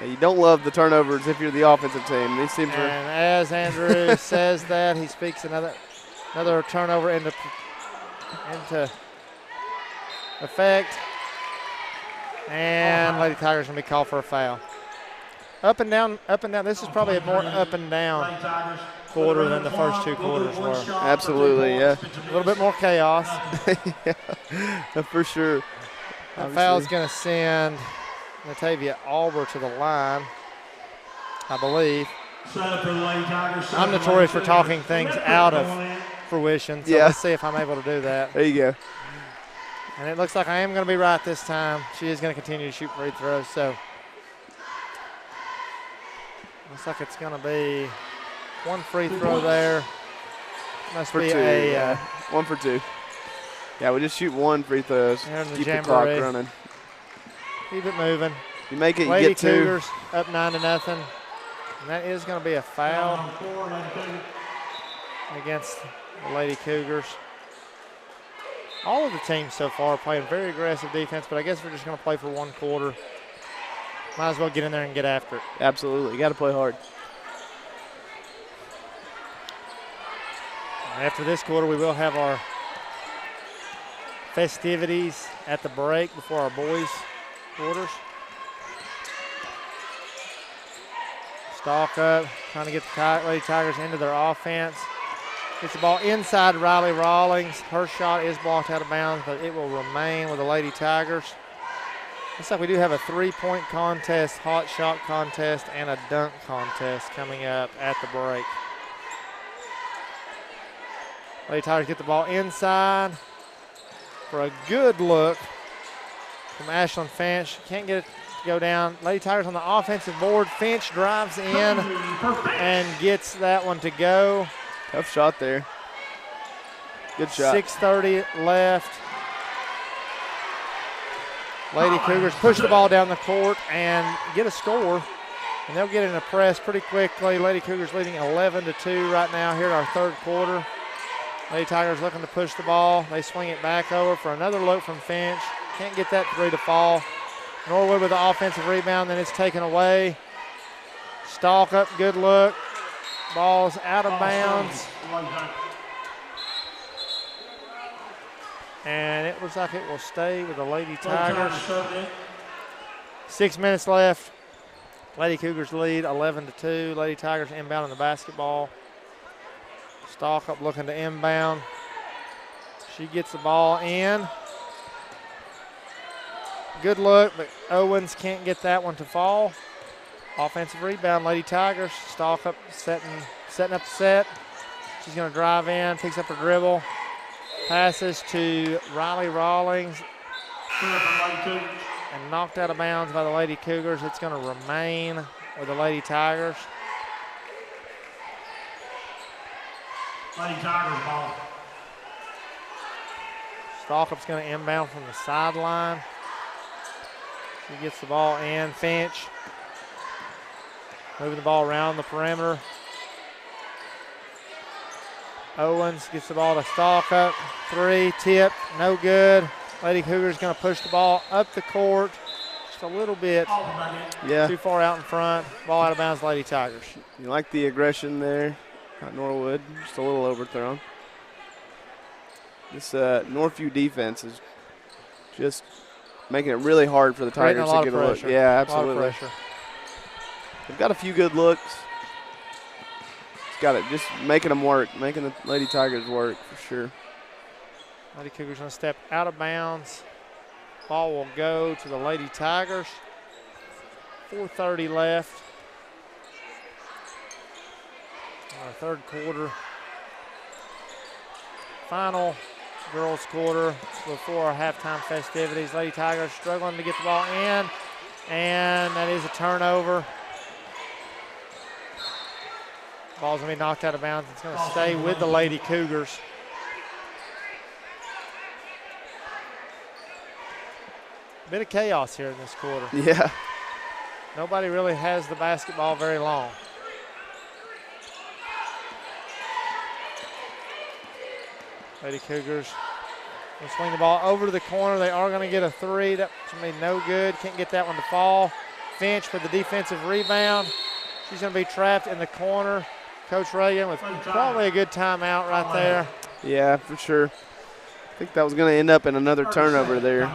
Speaker 2: you don't love the turnovers if you're the offensive team. These teams are.
Speaker 1: And as Andrew says that, he speaks another turnover into effect. And Lady Tigers going to be called for a foul. Up and down, up and down. This is probably a more up and down quarter than the first two quarters were.
Speaker 2: Absolutely, yeah.
Speaker 1: A little bit more chaos.
Speaker 2: Yeah, for sure.
Speaker 1: That foul is going to send Natavia Alber to the line, I believe. I'm notorious for talking things out of fruition, so let's see if I'm able to do that.
Speaker 2: There you go.
Speaker 1: And it looks like I am going to be right this time. She is going to continue to shoot free throws, so looks like it's going to be one free throw there. Must be a
Speaker 2: 1 for 2. Yeah, we just shoot one free throws. Keep the clock running.
Speaker 1: Keep it moving.
Speaker 2: You make it, you
Speaker 1: Lady
Speaker 2: get 2.
Speaker 1: Cougars up 9-0. And that is going to be a foul against the Lady Cougars. All of the teams so far are playing very aggressive defense, but I guess we're just going to play for one quarter. Might as well get in there and get after it.
Speaker 2: Absolutely. You got to play hard.
Speaker 1: After this quarter, we will have our festivities at the break before our boys' quarters. Stalk up, trying to get the Lady Tigers into their offense. Gets the ball inside Riley Rawlings. Her shot is blocked out of bounds, but it will remain with the Lady Tigers. Looks like we do have a 3-point contest, hot shot contest, and a dunk contest coming up at the break. Lady Tigers get the ball inside for a good look from Ashlyn Finch. Can't get it to go down. Lady Tigers on the offensive board. Finch drives in and gets that one to go.
Speaker 2: Tough shot there. Good shot.
Speaker 1: 6:30 left. Lady Cougars push the ball down the court and get a score. And they'll get in a press pretty quickly. Lady Cougars leading 11-2 right now here in our third quarter. Lady Tigers looking to push the ball. They swing it back over for another look from Finch. Can't get that three to fall. Norwood with the offensive rebound, then it's taken away. Stalk up, good look. Ball's out of bounds. And it looks like it will stay with the Lady Tigers. 6 minutes left. Lady Cougars lead 11-2. Lady Tigers inbound in the basketball. Stalk up looking to inbound. She gets the ball in. Good look, but Owens can't get that one to fall. Offensive rebound, Lady Tigers. Stalk up, setting up the set. She's going to drive in, picks up her dribble. Passes to Riley Rawlings. And knocked out of bounds by the Lady Cougars. It's going to remain with the Lady Tigers.
Speaker 3: Lady Tigers ball.
Speaker 1: Stalkup's going to inbound from the sideline. She gets the ball in. Finch moving the ball around the perimeter. Owens gets the ball to Stalkup. Three, tip, no good. Lady Cougars going to push the ball up the court just a little bit too far out in front. Ball out of bounds, Lady Tigers.
Speaker 2: You like the aggression there at Norwood, just a little overthrown. This Northview defense is just making it really hard for the Tigers to get a look. Yeah, absolutely.
Speaker 1: A lot of pressure.
Speaker 2: They've got a few good looks. It's got it, just making them work, making the Lady Tigers work for sure.
Speaker 1: Lady Cougars going to step out of bounds. Ball will go to the Lady Tigers. 4:30 left. Our third quarter. Final girls quarter before our halftime festivities. Lady Tigers struggling to get the ball in, and that is a turnover. Ball's going to be knocked out of bounds. It's going to stay with the Lady Cougars. Bit of chaos here in this quarter.
Speaker 2: Yeah.
Speaker 1: Nobody really has the basketball very long. Lady Cougars will swing the ball over to the corner. They are going to get a three. That's going to be no good. Can't get that one to fall. Finch for the defensive rebound. She's going to be trapped in the corner. Coach Reagan with probably a good timeout right there.
Speaker 2: Yeah, for sure. I think that was going to end up in another turnover there.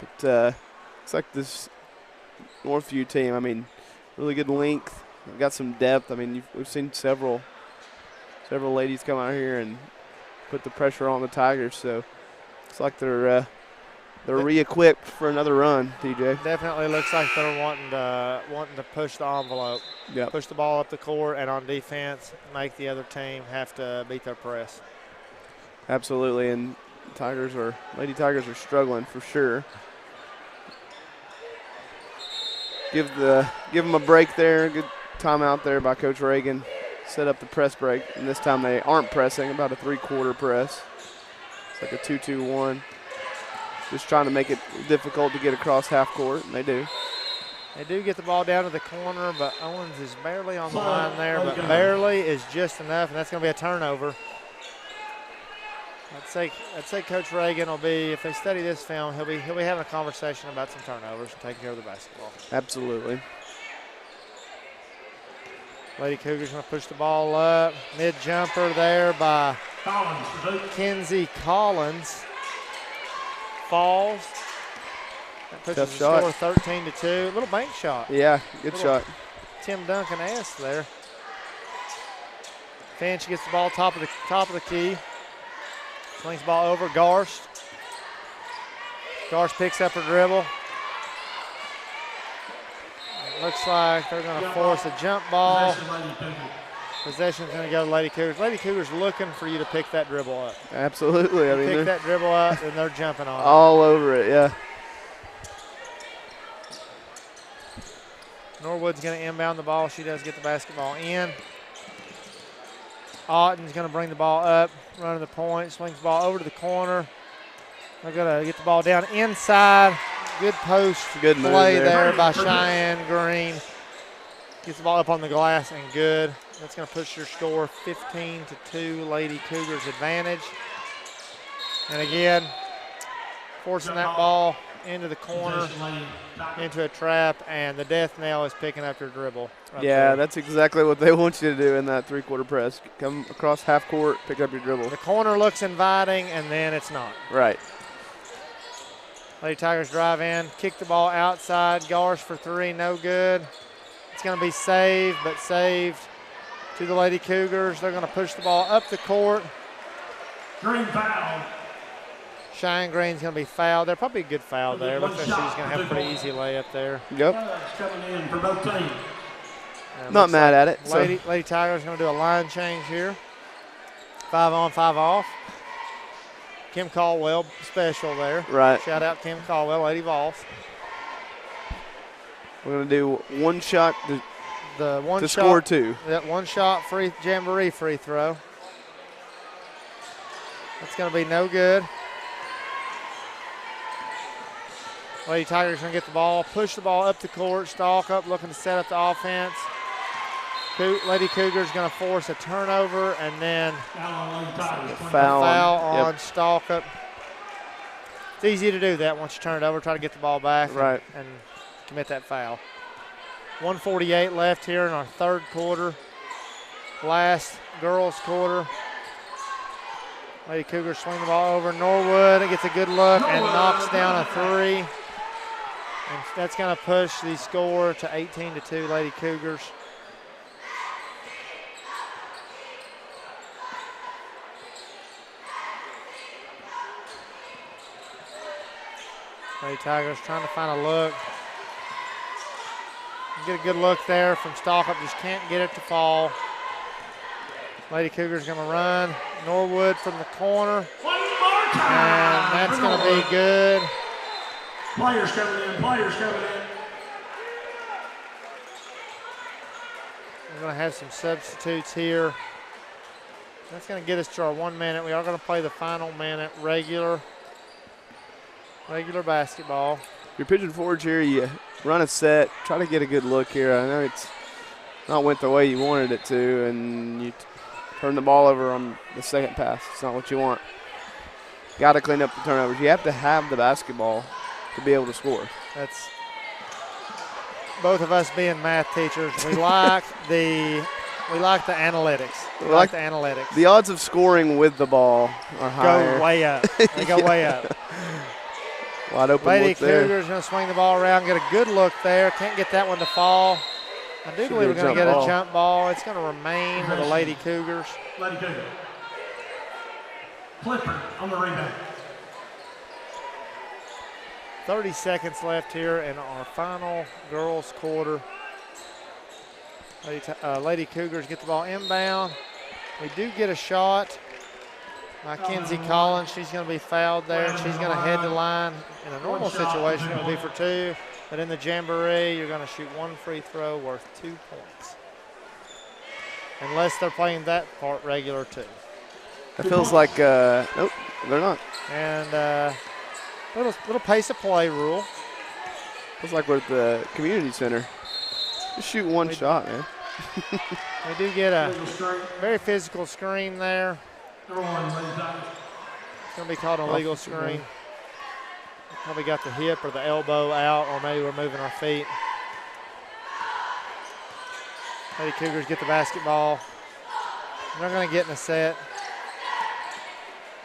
Speaker 2: But looks like this Northview team, I mean, really good length. They've got some depth. I mean, we've seen several ladies come out here and put the pressure on the Tigers. So it's like they're re-equipped for another run, TJ.
Speaker 1: Definitely looks like they're wanting to push the envelope.
Speaker 2: Yep.
Speaker 1: Push the ball up the court, and on defense, make the other team have to beat their press.
Speaker 2: Absolutely, and Lady Tigers are struggling for sure. Give them a break there. Good timeout there by Coach Reagan. Set up the press break, and this time they aren't pressing, about a three-quarter press. It's like a 2-2-1. Just trying to make it difficult to get across half court, and they do.
Speaker 1: They do get the ball down to the corner, but Owens is barely on the line there, but barely is just enough, and that's going to be a turnover. I'd say Coach Reagan will be, if they study this film, he'll be having a conversation about some turnovers and taking care of the basketball.
Speaker 2: Absolutely.
Speaker 1: Lady Cougars going to push the ball up. Mid-jumper there by Kenzie Collins. Falls. That puts the score 13-2. Little bank shot.
Speaker 2: Yeah, good shot.
Speaker 1: Tim Duncan-esque there. Finch gets the ball top of the key. Swings the ball over. Garst. Garst picks up her dribble. It looks like they're going to force a jump ball. Possession's going to go to Lady Cougars. Lady Cougars looking for you to pick that dribble up.
Speaker 2: Absolutely. I mean,
Speaker 1: pick that dribble up, and they're jumping on it.
Speaker 2: All over it, yeah.
Speaker 1: Norwood's going to inbound the ball. She does get the basketball in. Otten's going to bring the ball up, running the point, swings the ball over to the corner. They're going to get the ball down inside. Good post
Speaker 2: good
Speaker 1: play there by Cheyenne Green. Gets the ball up on the glass and good. That's going to push your score 15-2, Lady Cougars advantage. And again, forcing that ball into the corner, into a trap, and the death nail is picking up your dribble. Right there.
Speaker 2: That's exactly what they want you to do in that three-quarter press. Come across half court, pick up your dribble.
Speaker 1: The corner looks inviting, and then it's not.
Speaker 2: Right.
Speaker 1: Lady Tigers drive in, kick the ball outside. Garsh for three, no good. It's going to be saved, but saved to the Lady Cougars. They're going to push the ball up the court.
Speaker 3: Green foul.
Speaker 1: Cheyenne Green's going to be fouled. They're probably a good foul there. Looks like she's going to have a pretty easy layup there.
Speaker 2: Yep.
Speaker 3: Coming in for both teams.
Speaker 2: Not mad at it.
Speaker 1: Lady Tigers going to do a line change here. 5 on, 5 off. Kim Caldwell special there.
Speaker 2: Right.
Speaker 1: Shout out Kim Caldwell, Lady Vols.
Speaker 2: We're going to do one shot to score two.
Speaker 1: That one shot free Jamboree free throw. That's going to be no good. Lady Tigers going to get the ball, push the ball up the court, stalk up, looking to set up the offense. Lady Cougars going to force a turnover and then
Speaker 2: foul
Speaker 1: on stalk up. It's easy to do that once you turn it over, try to get the ball back and commit that foul. 1:48 left here in our third quarter. Last girls quarter. Lady Cougars swing the ball over. Norwood gets a good look and knocks down a three. And that's going to push the score to 18-2 Lady Cougars. Lady Tigers trying to find a look. Get a good look there from Stalkup, just can't get it to fall. Lady Cougars going to run. Norwood from the corner. And that's going to be good.
Speaker 3: Players coming in.
Speaker 1: We're going to have some substitutes here. That's going to get us to our 1 minute. We are going to play the final minute regular. Regular basketball.
Speaker 2: You're pitching forwards here. You run a set. Try to get a good look here. I know it's not went the way you wanted it to, and you turn the ball over on the second pass. It's not what you want. Got to clean up the turnovers. You have to have the basketball to be able to score.
Speaker 1: That's both of us being math teachers. We like the analytics. We like the analytics.
Speaker 2: The odds of scoring with the ball are higher.
Speaker 1: Go way up. They go way up.
Speaker 2: Wide open
Speaker 1: Lady
Speaker 2: look there.
Speaker 1: Cougars going to swing the ball around, get a good look there. Can't get that one to fall. I do believe we're going to get a jump ball. It's going to remain with the Lady Cougars.
Speaker 3: Lady Cougars. Clipper on the rebound.
Speaker 1: 30 seconds left here in our final girls quarter. Lady Cougars get the ball inbound. We do get a shot. Mackenzie Collins, she's going to be fouled there. She's going to head the line. In a normal situation, it would be for 2. But in the Jamboree, you're going to shoot 1 free throw worth 2 points. Unless they're playing that part regular too.
Speaker 2: It feels like, nope, they're not.
Speaker 1: And little pace of play rule.
Speaker 2: Feels like we're at the community center. Just shoot one shot, man.
Speaker 1: We do get a very physical screen there. It's going to be called a legal screen. Probably got the hip or the elbow out, or maybe we're moving our feet. Lady Cougars get the basketball. They're going to get in a set.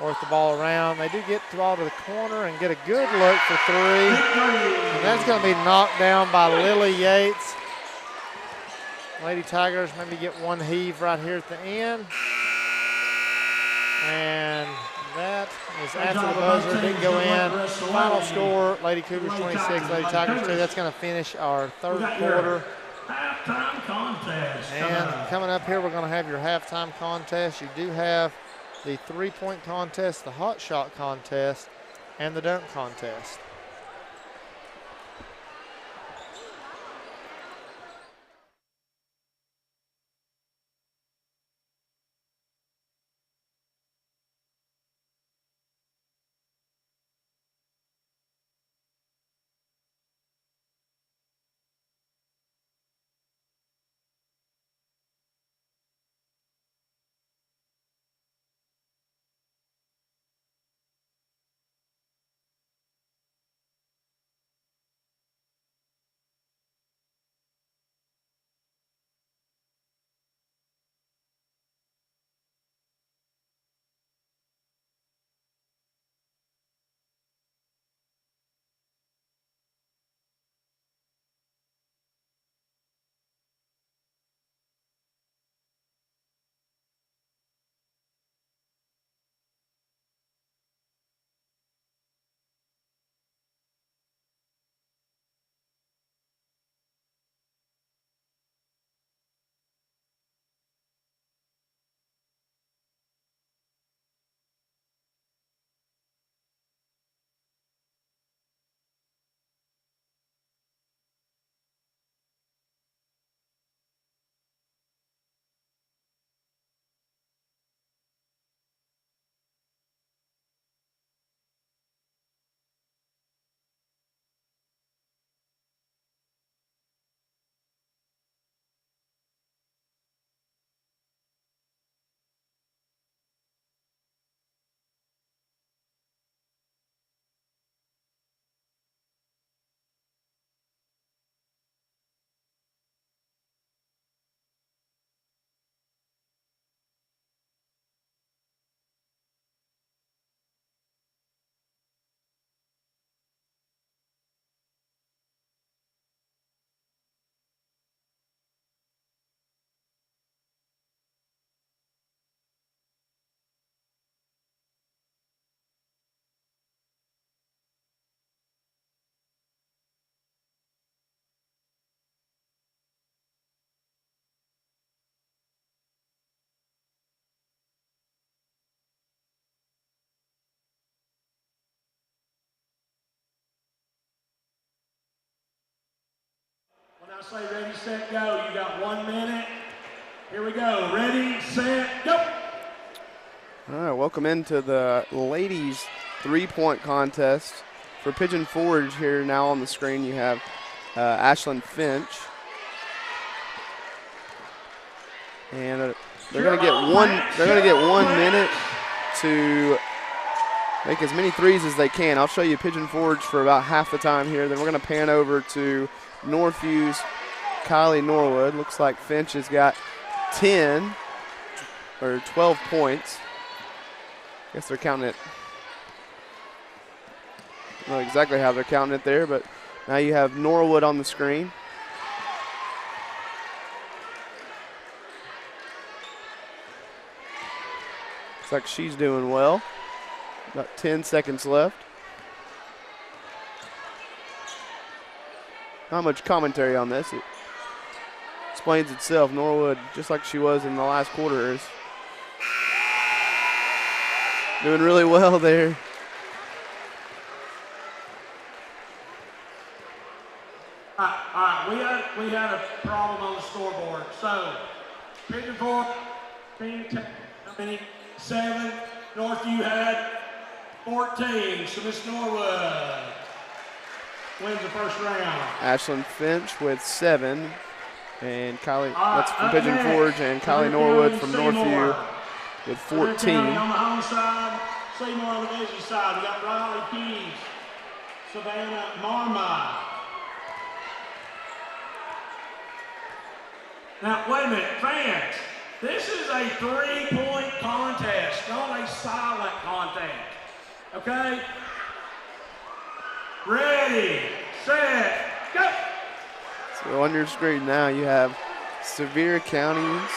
Speaker 1: Work the ball around. They do get the ball to the corner and get a good look for 3. And that's going to be knocked down by Lily Yates. Lady Tigers maybe get one heave right here at the end. And that is after the buzzer. Didn't go in. Final score, Lady Cougars 26, Lady Tigers 2. That's going to finish our third quarter.
Speaker 3: Halftime contest.
Speaker 1: And coming up here, we're going to have your halftime contest. You do have the 3-point contest, the hot shot contest, and the dunk contest.
Speaker 3: When I say ready, set, go, you got 1 minute. Here we go. Ready, set, go.
Speaker 2: All right, welcome into the ladies' 3-point contest For Pigeon Forge here now on the screen, you have Ashlyn Finch. And they're going to get one minute to make as many threes as they can. I'll show you Pigeon Forge for about half the time here. Then we're going to pan over to Northview's Kylie Norwood. Looks like Finch has got 10 or 12 points. I guess they're counting it. I don't know exactly how they're counting it there, but now you have Norwood on the screen. Looks like she's doing well. About 10 seconds left. Not much commentary on this. It explains itself. Norwood, just like she was in the last quarter, is doing really well there.
Speaker 3: All right, we had a problem on the scoreboard. So, Pigeon Forge, 7. Northview had 14. So Miss Norwood wins the first round.
Speaker 2: Ashlyn Finch with 7, and Kylie, that's from Pigeon Forge, and Kylie Norwood from Northview with 14.
Speaker 3: On the home side, Seymour on the busy side. We got Riley Keys, Savannah Marma. Now, wait a minute, fans. This is a 3-point contest, not a silent contest. Okay? Ready, set, go!
Speaker 2: So on your screen now you have Sevier County's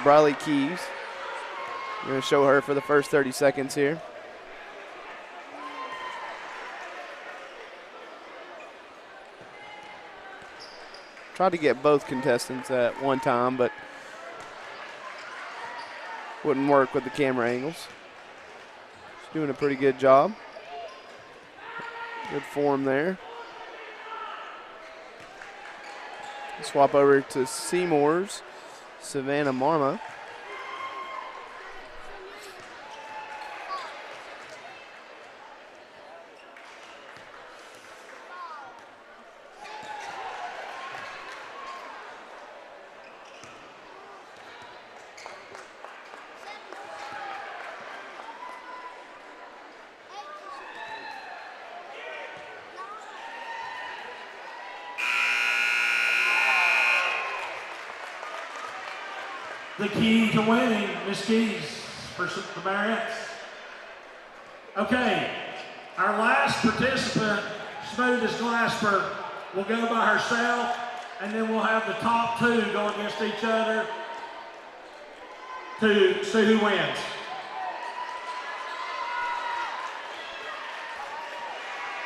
Speaker 2: Briley Keys. I'm going to show her for the first 30 seconds here. Tried to get both contestants at one time, but wouldn't work with the camera angles. She's doing a pretty good job. Good form there. Swap over to Seymour's Savannah Marma.
Speaker 3: The key to winning, Miss Keys, for the Barretts. Okay, our last participant, Smooth as Glasper, will go by herself, and then we'll have the top 2 go against each other to see who wins.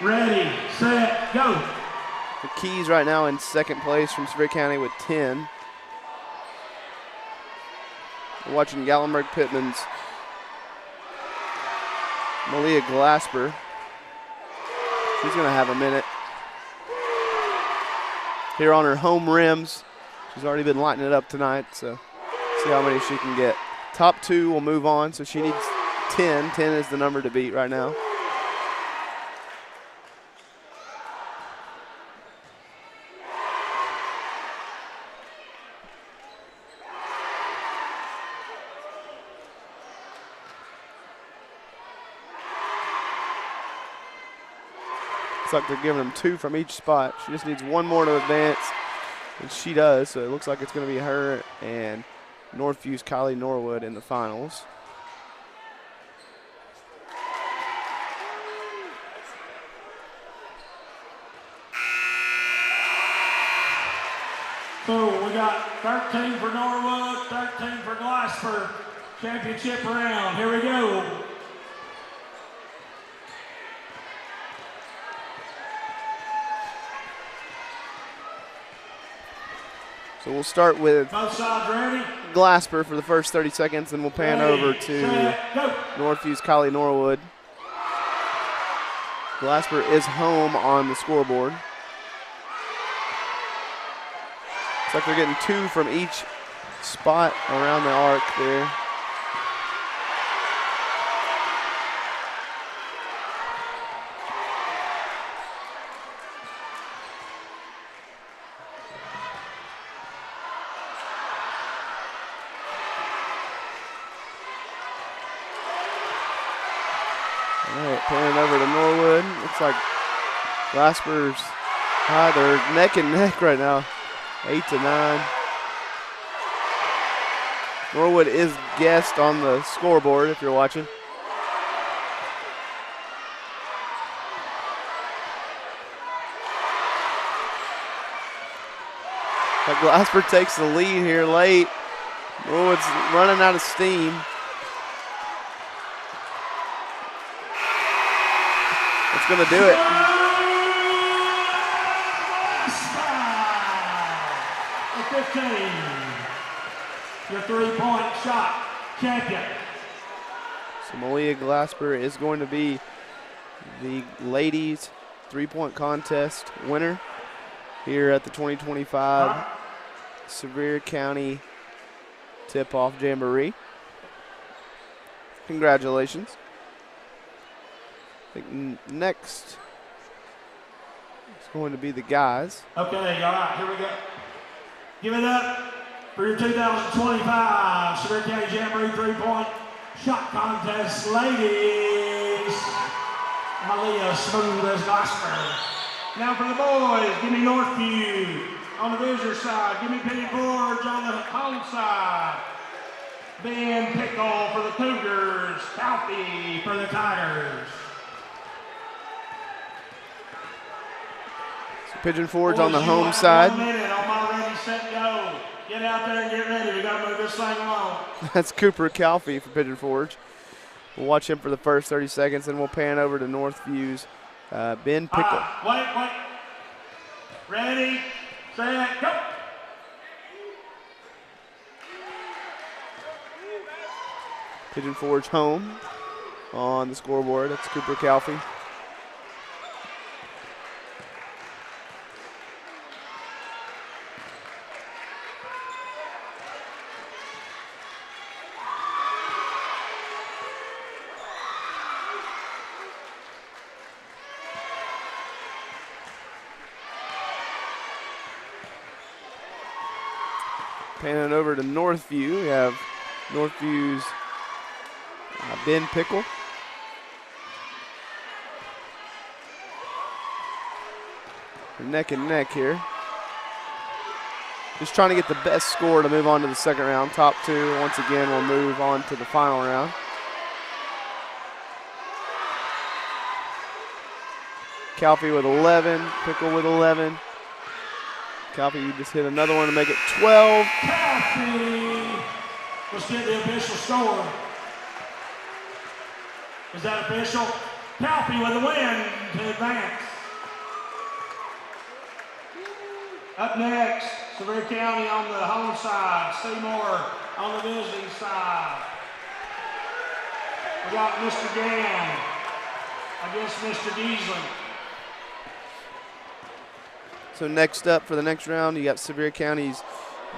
Speaker 3: Ready, set, go.
Speaker 2: The Keys right now in second place from Sevier County with 10. We're watching Gatlinburg Pittman's Malia Glasper. She's going to have a minute. Here on her home rims. She's already been lighting it up tonight, so see how many she can get. Top 2 will move on, so she needs 10. 10 is the number to beat right now. Looks like they're giving them 2 from each spot. She just needs 1 more to advance, and she does. So it looks like it's going to be her and Northview's Kylie Norwood in the finals.
Speaker 3: So we got 13 for Norwood, 13 for Glasper. Championship round. Here we go.
Speaker 2: So we'll start with
Speaker 3: Both sides ready?
Speaker 2: Glasper for the first 30 seconds, and we'll pan over to Northview's Kylie Norwood. Glasper is home on the scoreboard. Looks like they're getting 2 from each spot around the arc there. Panning over to Norwood. Looks like Glasper's they're neck and neck right now, 8-9. Norwood is guest on the scoreboard if you're watching. But Glasper takes the lead here late. Norwood's running out of steam. That's going to do it.
Speaker 3: The 15. Your three-point shot champion.
Speaker 2: So Malia Glasper is going to be the ladies' three-point contest winner here at the 2025 Sevier County Tip-Off Jamboree. Congratulations. I think next is going to be the guys.
Speaker 3: Okay, all right, here we go. Give it up for your 2025 Sevier County Jamboree three-point shot contest, ladies. Malia Smooth as Glasper. Now for the boys, give me Northview on the visitor side. Give me Pigeon Forge on the home side. Ben Pickle for the Cougars. Palpy for the Tigers.
Speaker 2: So Pigeon Forge on the home side.
Speaker 3: 1 minute on my ready, set, go. Get out there and get ready. We got to move this thing along.
Speaker 2: That's Cooper Calfee for Pigeon Forge. We'll watch him for the first 30 seconds, and we'll pan over to Northview's Ben Pickle.
Speaker 3: Wait. Ready, set, go.
Speaker 2: Pigeon Forge home on the scoreboard. That's Cooper Calfee. Panning over to Northview, we have Northview's Ben Pickle. They're neck and neck here. Just trying to get the best score to move on to the second round. Top two, once again, will move on to the final round. Calfee with 11, Pickle with 11. Calfee, you just hit another one to make it 12.
Speaker 3: Calfee. Let's get the official score. Is that official? Calfee with a win to advance. Up next, Sevier County on the home side, Seymour on the visiting side. We got Mr. Gann against Mr. Giesling.
Speaker 2: So next up for the next round, you got Sevier County's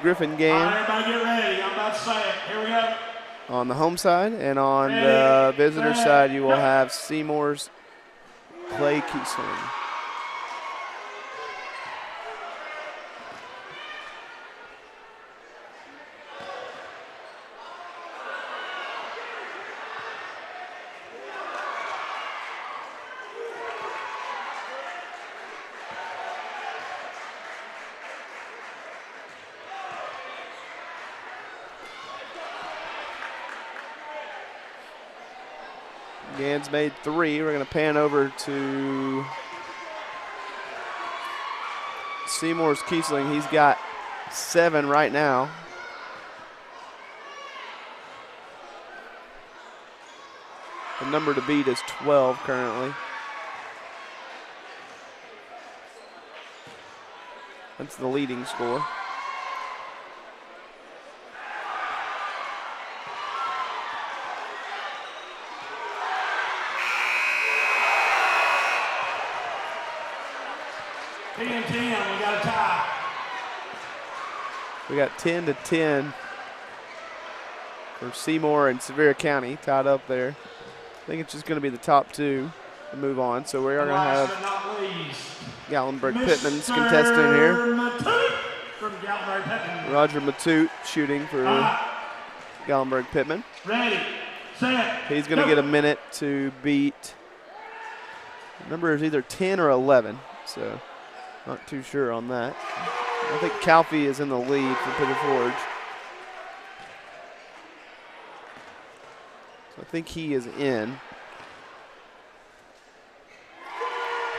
Speaker 2: Griffin Gann.
Speaker 3: All right, everybody get ready. I'm about to say it. Here we go.
Speaker 2: On the home side, and on the visitor side, you will have Seymour's Clay Kiesling. Gann's made 3. We're going to pan over to Seymour's Kiesling. He's got 7 right now. The number to beat is 12 currently. That's the leading score. We got 10-10 for Seymour and Sevier County tied up there. I think it's just going to be the top 2 to move on. So we are going to have Gatlinburg Pittman's contestant here.
Speaker 3: From Gatlinburg Pittman.
Speaker 2: Roger Matute shooting for Gatlinburg Pittman.
Speaker 3: Ready, set,
Speaker 2: He's going to get a minute to beat The number is either 10 or 11, so not too sure on that. I think Calfee is in the lead for Pigeon Forge. So I think he is in.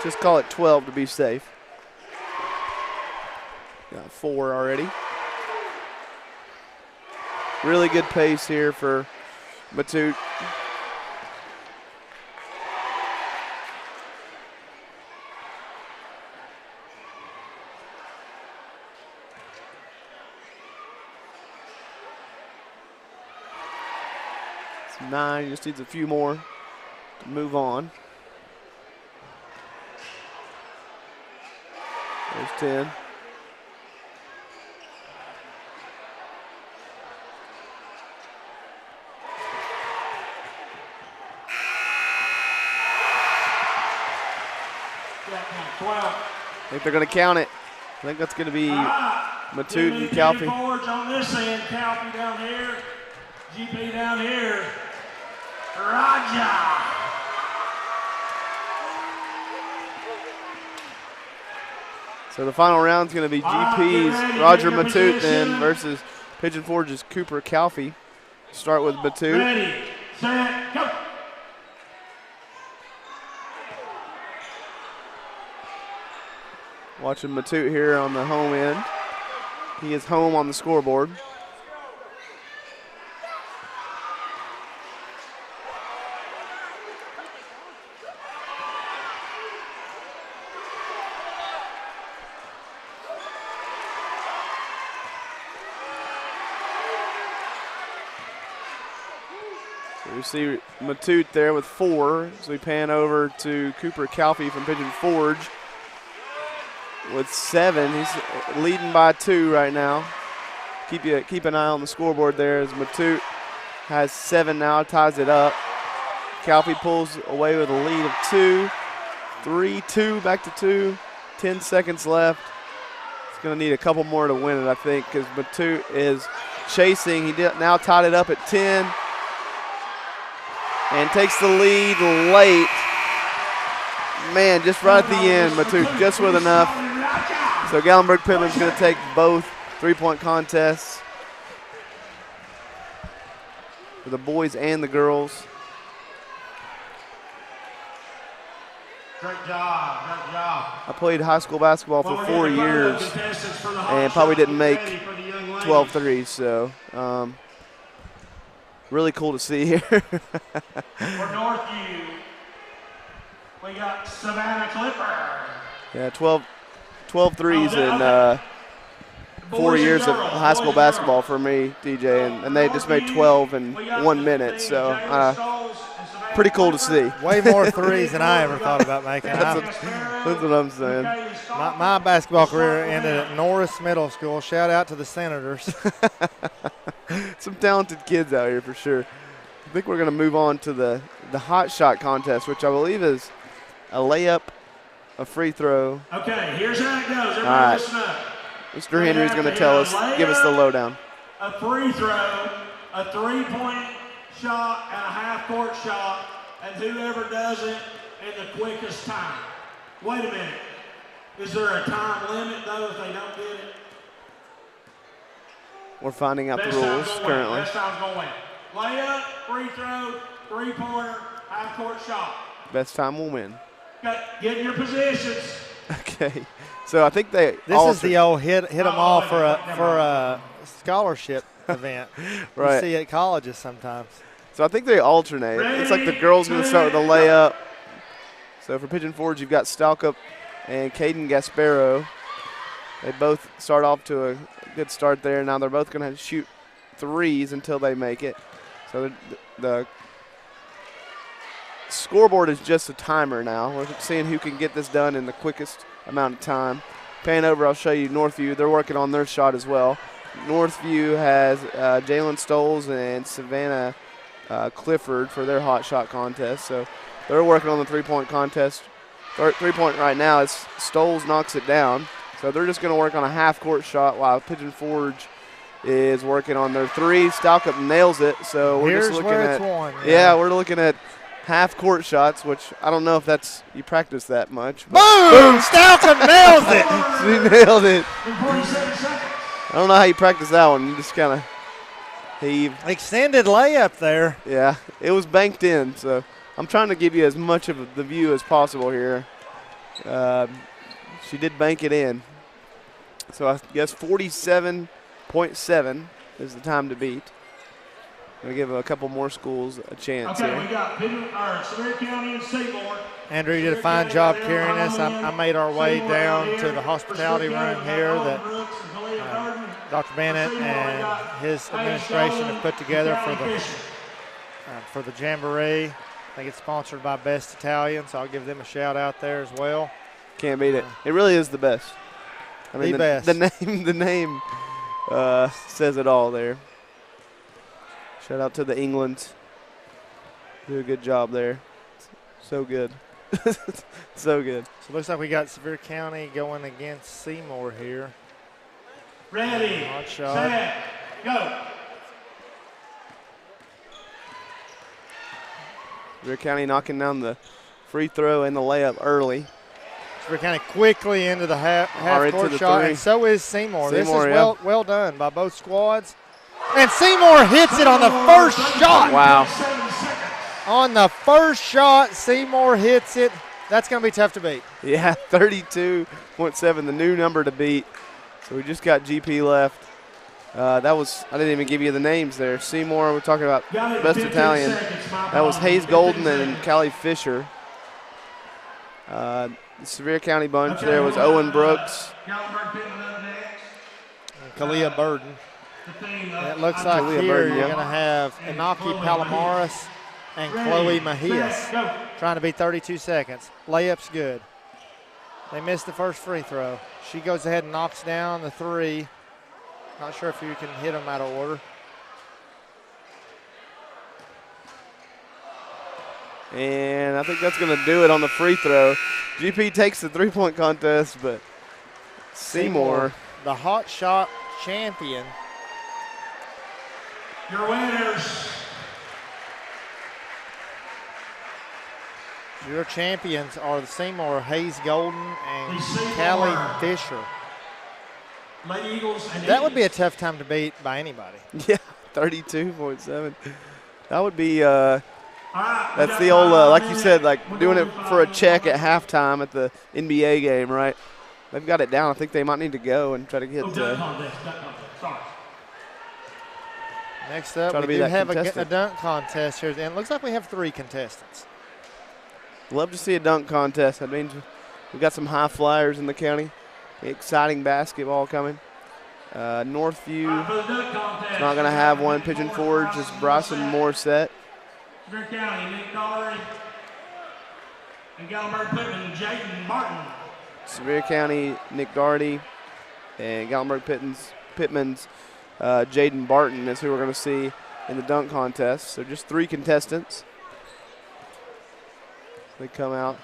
Speaker 2: Just call it 12 to be safe. Got 4 already. Really good pace here for Matute. It's 9, just needs a few more to move on. There's 10. I think they're going to count it. I think that's going to be Matute and Calfee.
Speaker 3: Forge on this end, Calfee down here, GP down here, Raja.
Speaker 2: So the final round is going to be GP's Roger Matute then versus Pigeon Forge's Cooper Calfee. Start with Matute.
Speaker 3: Ready, set, go.
Speaker 2: Watching Matute here on the home end. He is home on the scoreboard. So we see Matute there with 4. So we pan over to Cooper Calfee from Pigeon Forge with 7. He's leading by 2 right now. Keep an eye on the scoreboard there as Matute has 7 now, ties it up. Calfee pulls away with a lead of 2. 3-2, back to 2. 10 seconds left. He's going to need a couple more to win it, I think, because Matute is chasing. He now tied it up at 10 and takes the lead late. Man, just right at the end, Matute just with enough. So Gatlinburg Pittman's going to take both three-point contests for the boys and the girls.
Speaker 3: Great job, great job.
Speaker 2: I played high school basketball for 4 years and probably didn't make 12 threes, so really cool to see here.
Speaker 3: For Northview, we got Savannah Clipper.
Speaker 2: Yeah, 12 threes in 4 years of high school basketball for me, DJ, and they just made 12 in 1 minute, so pretty cool to see.
Speaker 1: Way more threes than I ever thought about making.
Speaker 2: That's what I'm saying.
Speaker 1: My basketball career ended at Norris Middle School. Shout out to the Senators.
Speaker 2: Some talented kids out here for sure. I think we're going to move on to the hot shot contest, which I believe is a layup, a free throw.
Speaker 3: Okay, here's how it goes. Everybody
Speaker 2: right.
Speaker 3: listen up.
Speaker 2: Mr. Henry's going to tell us, give us the lowdown.
Speaker 3: A free throw, a 3-point shot, and a half-court shot, and whoever does it in the quickest time. Wait a minute. Is there a time limit, though, if they don't get it?
Speaker 2: We're finding out the rules currently.
Speaker 3: Best time's going to win. Layup, free throw, 3-pointer, half-court shot.
Speaker 2: Best time will win.
Speaker 3: Okay, get in your positions.
Speaker 2: Okay. So I think they.
Speaker 1: This is the old hit them all for a scholarship event.
Speaker 2: Right.
Speaker 1: You see at colleges sometimes.
Speaker 2: So I think they alternate. It's like the girls going to start with the layup. So for Pigeon Forge, you've got Stalkup and Caden Gasparo. They both start off to a good start there. Now they're both going to shoot threes until they make it. So the scoreboard is just a timer now. We're seeing who can get this done in the quickest amount of time. Pan over, I'll show you Northview. They're working on their shot as well. Northview has Jalen Stoles and Savannah Clifford for their hot shot contest. So they're working on the 3-point contest. 3-point right now is Stoles knocks it down. So they're just going to work on a half-court shot while Pigeon Forge is working on their 3. Stalkup nails it. So we're
Speaker 1: Here's
Speaker 2: just looking
Speaker 1: where
Speaker 2: at
Speaker 1: it's won.
Speaker 2: yeah, we're looking at half-court shots, which I don't know if you practice that much.
Speaker 1: Boom! Stoughton nails it.
Speaker 2: She nailed it. I don't know how you practice that one. You just kind of heave.
Speaker 1: Extended layup there.
Speaker 2: Yeah, it was banked in, so I'm trying to give you as much of the view as possible here. She did bank it in. So I guess 47.7 is the time to beat. We'll give a couple more schools a chance
Speaker 3: okay,
Speaker 2: here.
Speaker 3: we got Sevier County and Seymour.
Speaker 1: Andrew, you did a fine job carrying us. I made our way down to the hospitality room here that Dr. Bennett and his administration have put together for the Jamboree. I think it's sponsored by Best Italian, so I'll give them a shout out there as well.
Speaker 2: Can't beat it. It really is the best. I mean,
Speaker 1: the best.
Speaker 2: The name says it all there. Shout out to the Englands. Do a good job there. So good. So good.
Speaker 1: So it looks like we got Sevier County going against Seymour here.
Speaker 3: Ready,
Speaker 1: Hot shot.
Speaker 3: set, go.
Speaker 2: Sevier County knocking down the free throw and the layup early.
Speaker 1: Sevier County quickly into the half-court shot,
Speaker 2: three.
Speaker 1: and so is Seymour. This is
Speaker 2: yeah.
Speaker 1: well done by both squads. And Seymour hits it on the first shot.
Speaker 2: Wow.
Speaker 1: On the first shot, Seymour hits it. That's going to be tough to beat.
Speaker 2: Yeah, 32.7, the new number to beat. So we just got GP left. I didn't even give you the names there. Seymour, we're talking about Best Italian. That was Hayes Golden and Callie Fisher. The Sevier County bunch there was Owen Brooks.
Speaker 1: And Kalia Burden. And it looks like
Speaker 2: Kalia
Speaker 1: here
Speaker 2: Burden,
Speaker 1: you're
Speaker 2: yeah.
Speaker 1: going to have Inaki Palomares and Chloe Mejias trying to beat 32 seconds. Layup's good. They missed the first free throw. She goes ahead and knocks down the three. Not sure if you can hit them out of order.
Speaker 2: And I think that's going to do it on the free throw. GP takes the three-point contest, but Seymour,
Speaker 1: the hot shot champion.
Speaker 3: Your winners.
Speaker 1: Your champions are the Seymour Hayes Golden and
Speaker 3: Seymour
Speaker 1: Callie Fisher.
Speaker 3: Lady Eagles and
Speaker 1: That would be a tough time to beat by anybody.
Speaker 2: yeah, 32.7. That would be
Speaker 3: All right,
Speaker 2: that's the old, like you said, like doing it for a check at halftime at the NBA game, right? They've got it down. I think they might need to go and try to get
Speaker 3: Sorry.
Speaker 1: Next up,
Speaker 2: Try to
Speaker 1: we
Speaker 2: be
Speaker 1: do
Speaker 2: that
Speaker 1: have a
Speaker 2: contestant.
Speaker 1: dunk contest here. And it looks like we have 3 contestants.
Speaker 2: Love to see a dunk contest. That means we've got some high flyers in the county. Exciting basketball coming. Northview is not going to have one. Pigeon Forge is Bryson Morissette.
Speaker 3: Sevier County, Nick Dollery, and Gallenberg Pittman, and Jaden Martin.
Speaker 2: Sevier County, Nick Doherty, and Gallenberg Pittman's Jaden Barton is who we're going to see in the dunk contest. So just 3 contestants. They come out.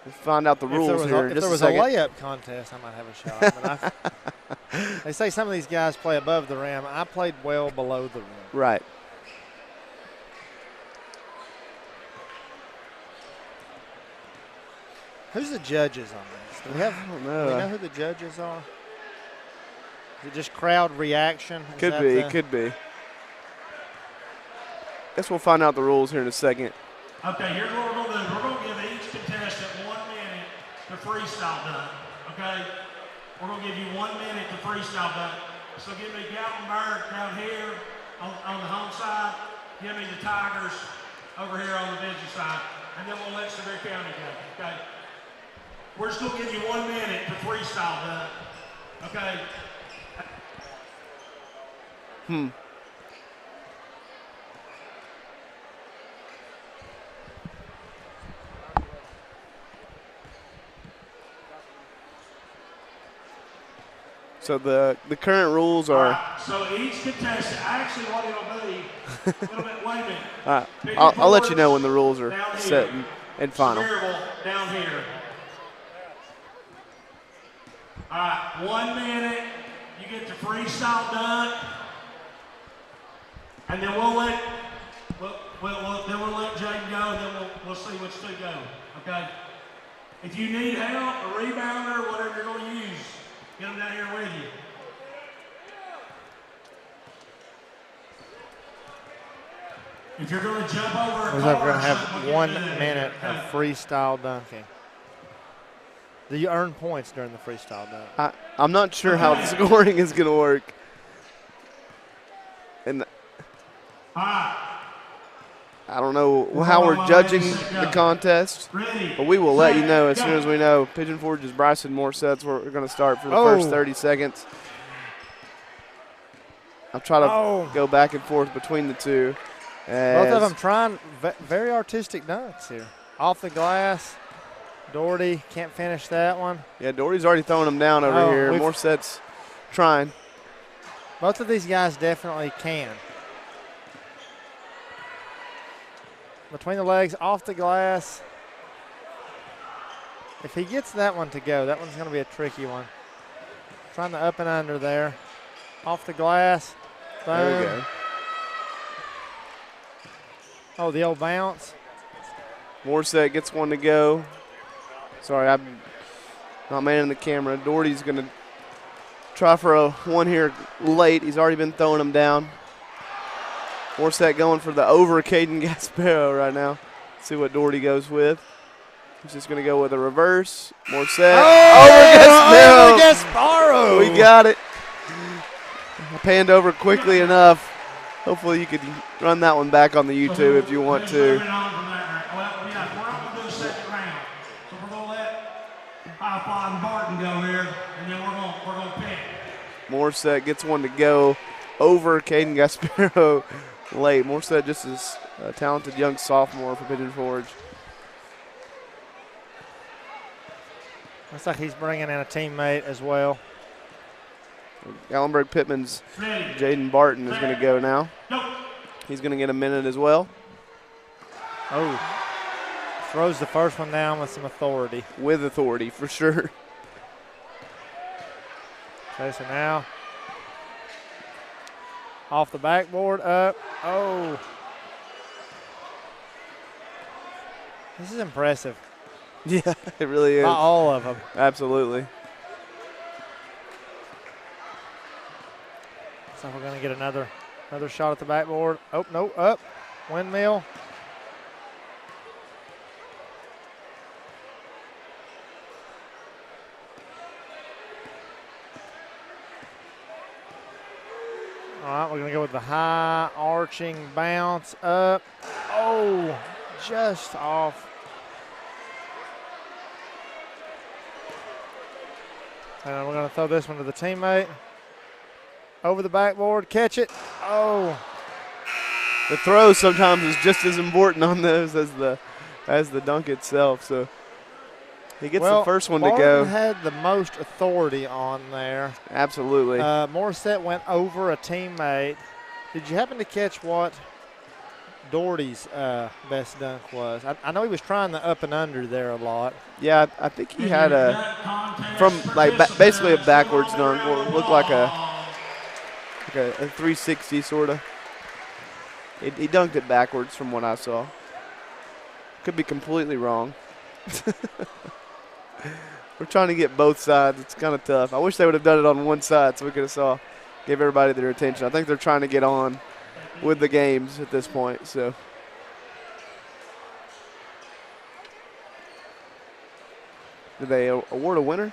Speaker 2: We'll find out the rules here in
Speaker 1: If
Speaker 2: just
Speaker 1: there was
Speaker 2: a second.
Speaker 1: a layup contest, I might have a shot. But they say some of these guys play above the rim. I played well below the rim.
Speaker 2: Right.
Speaker 1: Who's the judges on this? Do we have?
Speaker 2: I don't
Speaker 1: Do
Speaker 2: know.
Speaker 1: we know who the judges are? Is it just crowd reaction? Is
Speaker 2: Could
Speaker 1: that
Speaker 2: be,
Speaker 1: the-
Speaker 2: could be. Guess we'll find out the rules here in a second.
Speaker 3: Okay, here's what we're going to do. We're going to give each contestant 1 minute to freestyle dunk, okay? We're going to give you 1 minute to freestyle dunk. So give me Gallenberg down here on the home side. Give me the Tigers over here on the business side. And then we'll let Sevier County go, okay? We're just going to give you 1 minute to freestyle dunk, okay?
Speaker 2: So the current rules
Speaker 3: All
Speaker 2: are.
Speaker 3: right, so each contestant, actually what it'll be, wait a minute.
Speaker 2: All right,
Speaker 3: Pigeon
Speaker 2: I'll let you
Speaker 3: Forge
Speaker 2: know when the rules are
Speaker 3: down
Speaker 2: set
Speaker 3: here.
Speaker 2: and final.
Speaker 3: Sevierville down here. All right, 1 minute. You get the freestyle dunk. And then we'll let, then we'll let Jaden go, and then we'll see which two go. Okay. If you need help, a rebounder, whatever you're going to use, get them down here with you. If you're going to jump over a
Speaker 1: looks like we're going to have 1 minute of freestyle dunking. Do you earn points during the freestyle dunk?
Speaker 2: I'm not sure how the scoring is going to work. And I don't know how we're judging the contest, but we will let you know as soon as we know. Pigeon Forge's Bryson Morsett's where we're going to start for the first 30 seconds. I'll try to go back and forth between the two.
Speaker 1: Both of them trying very artistic dunks here. Off the glass. Doherty can't finish that one.
Speaker 2: Yeah, Doherty's already throwing them down over here. Morsett's trying.
Speaker 1: Both of these guys definitely can. Between the legs, off the glass. If he gets that one to go, that one's going to be a tricky one. Trying the up and under there. Off the glass. Boom.
Speaker 2: There we go.
Speaker 1: Oh, the old bounce.
Speaker 2: Morsett gets one to go. Sorry, I'm not manning the camera. Doherty's going to try for a one here late. He's already been throwing them down. Morsett going for the over Caden Gasparo right now. Let's see what Doherty goes with. He's just going to go with a reverse. Morsett. Over
Speaker 1: Gasparo.
Speaker 2: We got it. I panned over quickly enough. Hopefully you could run that one back on the YouTube if you want to.
Speaker 3: Well, yeah, we're not going to do the second round. So we're going to let Alpha and Barton go here, and then we're going to pick.
Speaker 2: Morsett gets one to go over Caden Gasparo late. Morsett just is a talented young sophomore for Pigeon Forge.
Speaker 1: Looks like he's bringing in a teammate as well.
Speaker 2: Gallenberg Pittman's Jaden Barton is going to go now. He's going to get a minute as well.
Speaker 1: Oh, throws the first one down with some authority.
Speaker 2: With authority, for sure.
Speaker 1: Okay, so now off the backboard, up. Oh. This is impressive.
Speaker 2: Yeah, it really is.
Speaker 1: Not all of them.
Speaker 2: Absolutely.
Speaker 1: So we're going to get another shot at the backboard. Oh, no, up. Windmill. All right, we're going to go with the high arching bounce up. Oh, just off. And we're going to throw this one to the teammate. Over the backboard, catch it. Oh.
Speaker 2: The throw sometimes is just as important on those as the dunk itself. So he gets the first one to go.
Speaker 1: Barton had the most authority on there.
Speaker 2: Absolutely.
Speaker 1: Morissette went over a teammate. Did you happen to catch what Doherty's best dunk was? I know he was trying the up and under there a lot.
Speaker 2: Yeah, I think he had basically a backwards dunk. It looked like a 360 sort of. He dunked it backwards from what I saw. Could be completely wrong. We're trying to get both sides. It's kind of tough. I wish they would have done it on one side so we could have gave everybody their attention. I think they're trying to get on with the games at this point. So did they award a winner?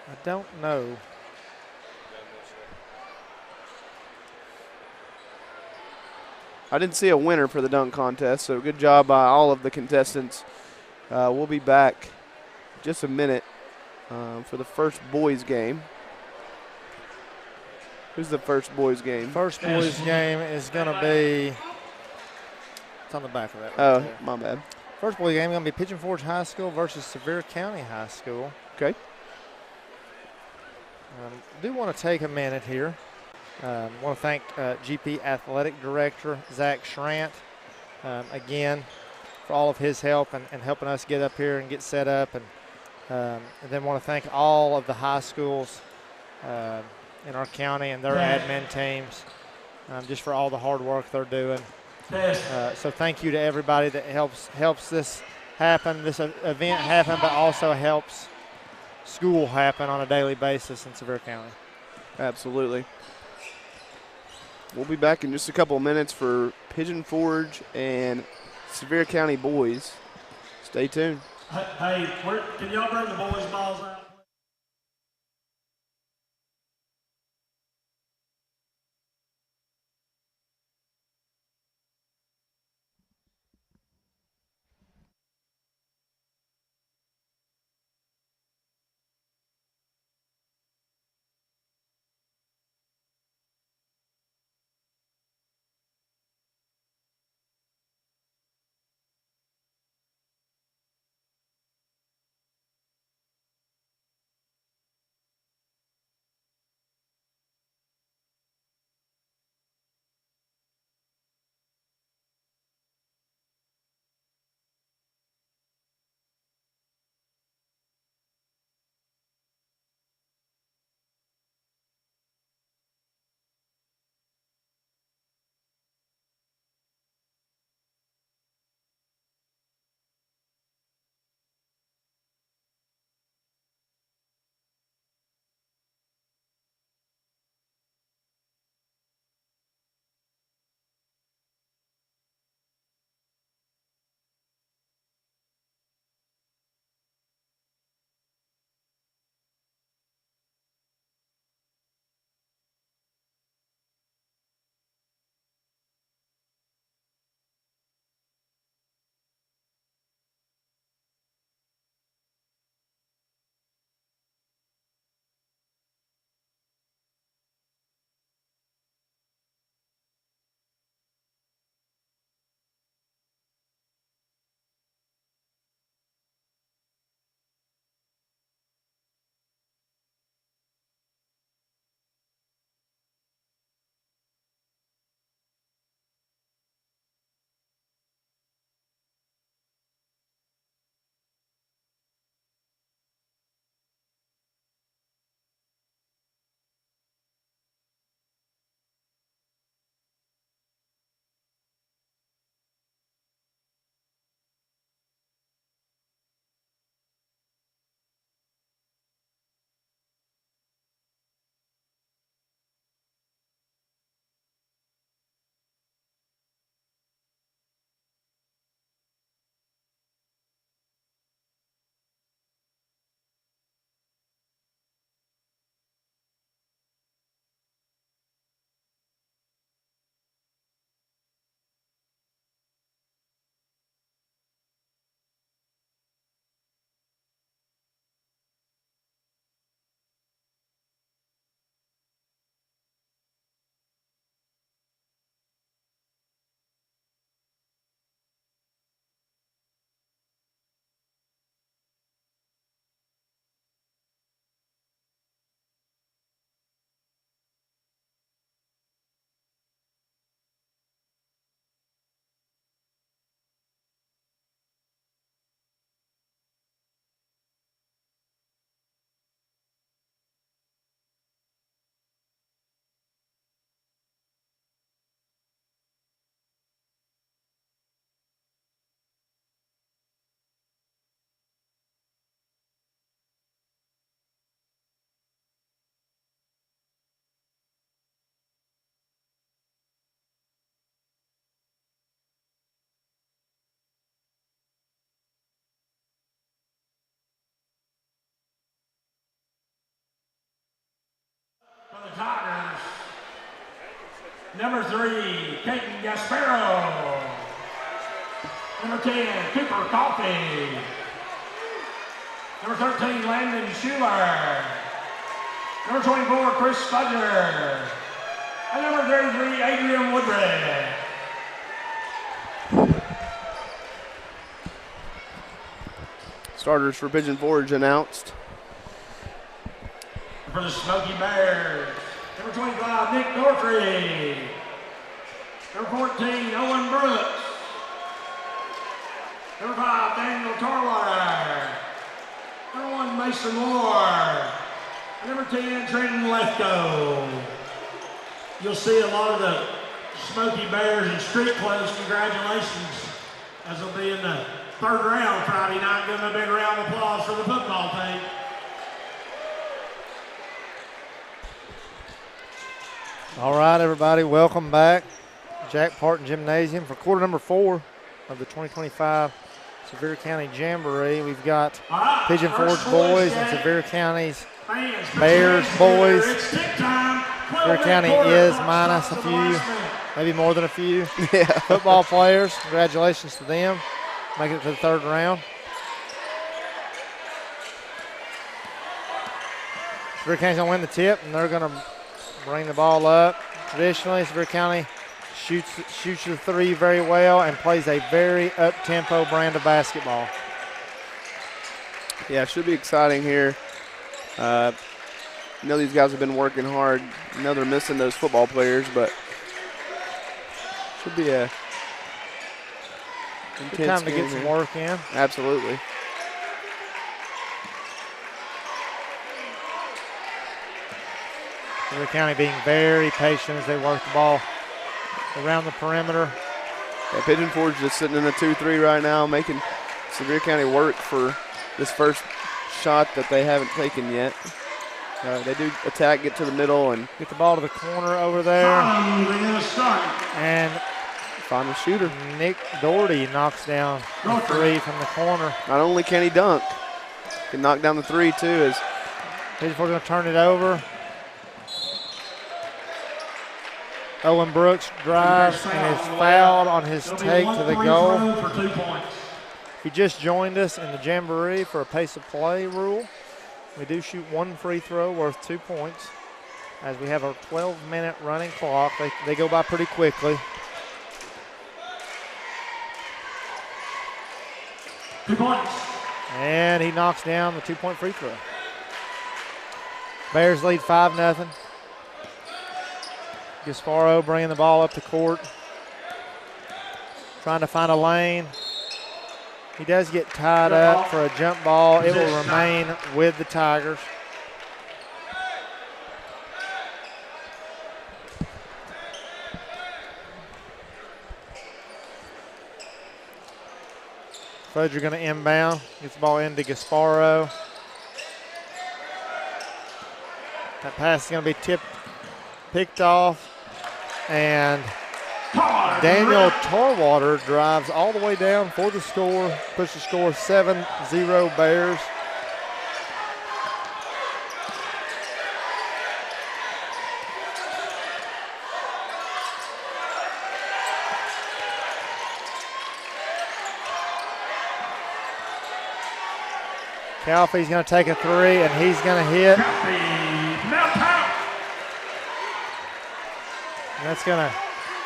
Speaker 1: I don't know.
Speaker 2: I didn't see a winner for the dunk contest, so good job by all of the contestants. We'll be back just a minute for the first boys game. Who's the first boys game?
Speaker 1: First boys game is going to be, it's on the back of that.
Speaker 2: Oh, my bad.
Speaker 1: First boys game is going to be Pigeon Forge High School versus Sevier County High School.
Speaker 2: Okay.
Speaker 1: Do want to take a minute here. Want to thank GP Athletic Director Zach Schrant again for all of his help and helping us get up here and get set up. And then want to thank all of the high schools in our county and their admin teams just for all the hard work they're doing. So thank you to everybody that helps this happen, this event happen, but also helps school happen on a daily basis in Sevier County.
Speaker 2: Absolutely. We'll be back in just a couple of minutes for Pigeon Forge and Sevier County boys. Stay tuned.
Speaker 3: Hey, can y'all bring the boys' balls out? For the Tigers, number 3, Peyton Gasparo. Number 10, Cooper Coffey. Number 13, Landon Schuler. Number 24, Chris Fudger. And number 33, Adrian Woodred.
Speaker 2: Starters for Pigeon Forge announced.
Speaker 3: For the Smoky Bears, number 25, Nick Dorfrey. Number 14, Owen Brooks. Number 5, Daniel Tarwater. Number 1, Mason Moore. And number 10, Trenton Lefko. You'll see a lot of the Smoky Bears in street clothes, congratulations, as they'll be in the 3rd round Friday night. Give them a big round of applause for the football team.
Speaker 1: All right, everybody, welcome back. Jack Parton Gymnasium for quarter number 4 of the 2025 Sevier County Jamboree. We've got Pigeon Forge boys and Sevier County's Bears boys. Sevier County is minus a few, maybe more than a few football players. Congratulations to them, making it to the 3rd round. Sevier County's going to win the tip, and they're going to bring the ball up. Traditionally, Sevier County shoots the 3 very well and plays a very up-tempo brand of basketball.
Speaker 2: Yeah, it should be exciting here. I know these guys have been working hard. I know they're missing those football players, but should be a
Speaker 1: good time to get some work in.
Speaker 2: Absolutely.
Speaker 1: Sevier County being very patient as they work the ball around the perimeter.
Speaker 2: Yeah, Pigeon Forge just sitting in a 2-3 right now, making Sevier County work for this first shot that they haven't taken yet. They do attack, get to the middle, and
Speaker 1: get the ball to the corner over there. And
Speaker 2: find the shooter.
Speaker 1: Nick Doherty knocks down the 3 from the corner.
Speaker 2: Not only can he dunk, can knock down the 3 too. As
Speaker 1: Pigeon Forge going to turn it over. Owen Brooks drives and is fouled on his take to the goal. He just joined us in the Jamboree for a pace of play rule. We do shoot 1 free throw worth 2 points. As we have a 12-minute running clock, they go by pretty quickly.
Speaker 3: 2 points.
Speaker 1: And he knocks down the 2-point free throw. Bears lead 5-0. Gasparo bringing the ball up the court, trying to find a lane. He does get tied up for a jump ball. It will remain with the Tigers. Fudger going to inbound, gets the ball into Gasparo. That pass is going to be picked off. And Daniel Tarwater drives all the way down for the score, puts the score 7-0 Bears. Calfee's going to take a 3, and he's going to hit. And that's going to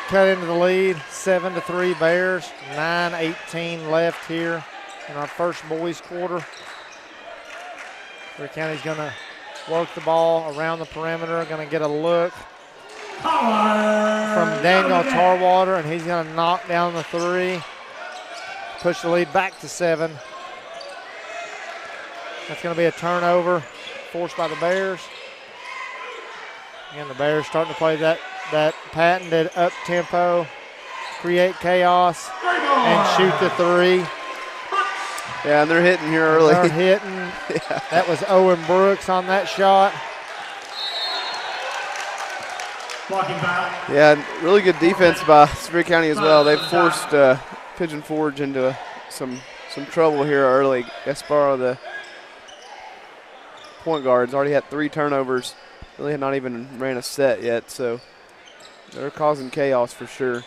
Speaker 1: cut into the lead, 7-3 Bears, 9:18 left here in our first boys quarter. Sevier County's going to work the ball around the perimeter, going to get a look from Daniel Tarwater, and he's going to knock down the 3, push the lead back to 7. That's going to be a turnover forced by the Bears. Again, the Bears starting to play that patented up-tempo, create chaos, and shoot the 3.
Speaker 2: Yeah, and they're hitting here early.
Speaker 1: They're hitting. Yeah. That was Owen Brooks on that shot.
Speaker 2: Yeah, really good defense by Sevier County as well. They've forced Pigeon Forge into some trouble here early. Gasparo, the point guard, has already had 3 turnovers. Really had not even ran a set yet, so they're causing chaos for sure.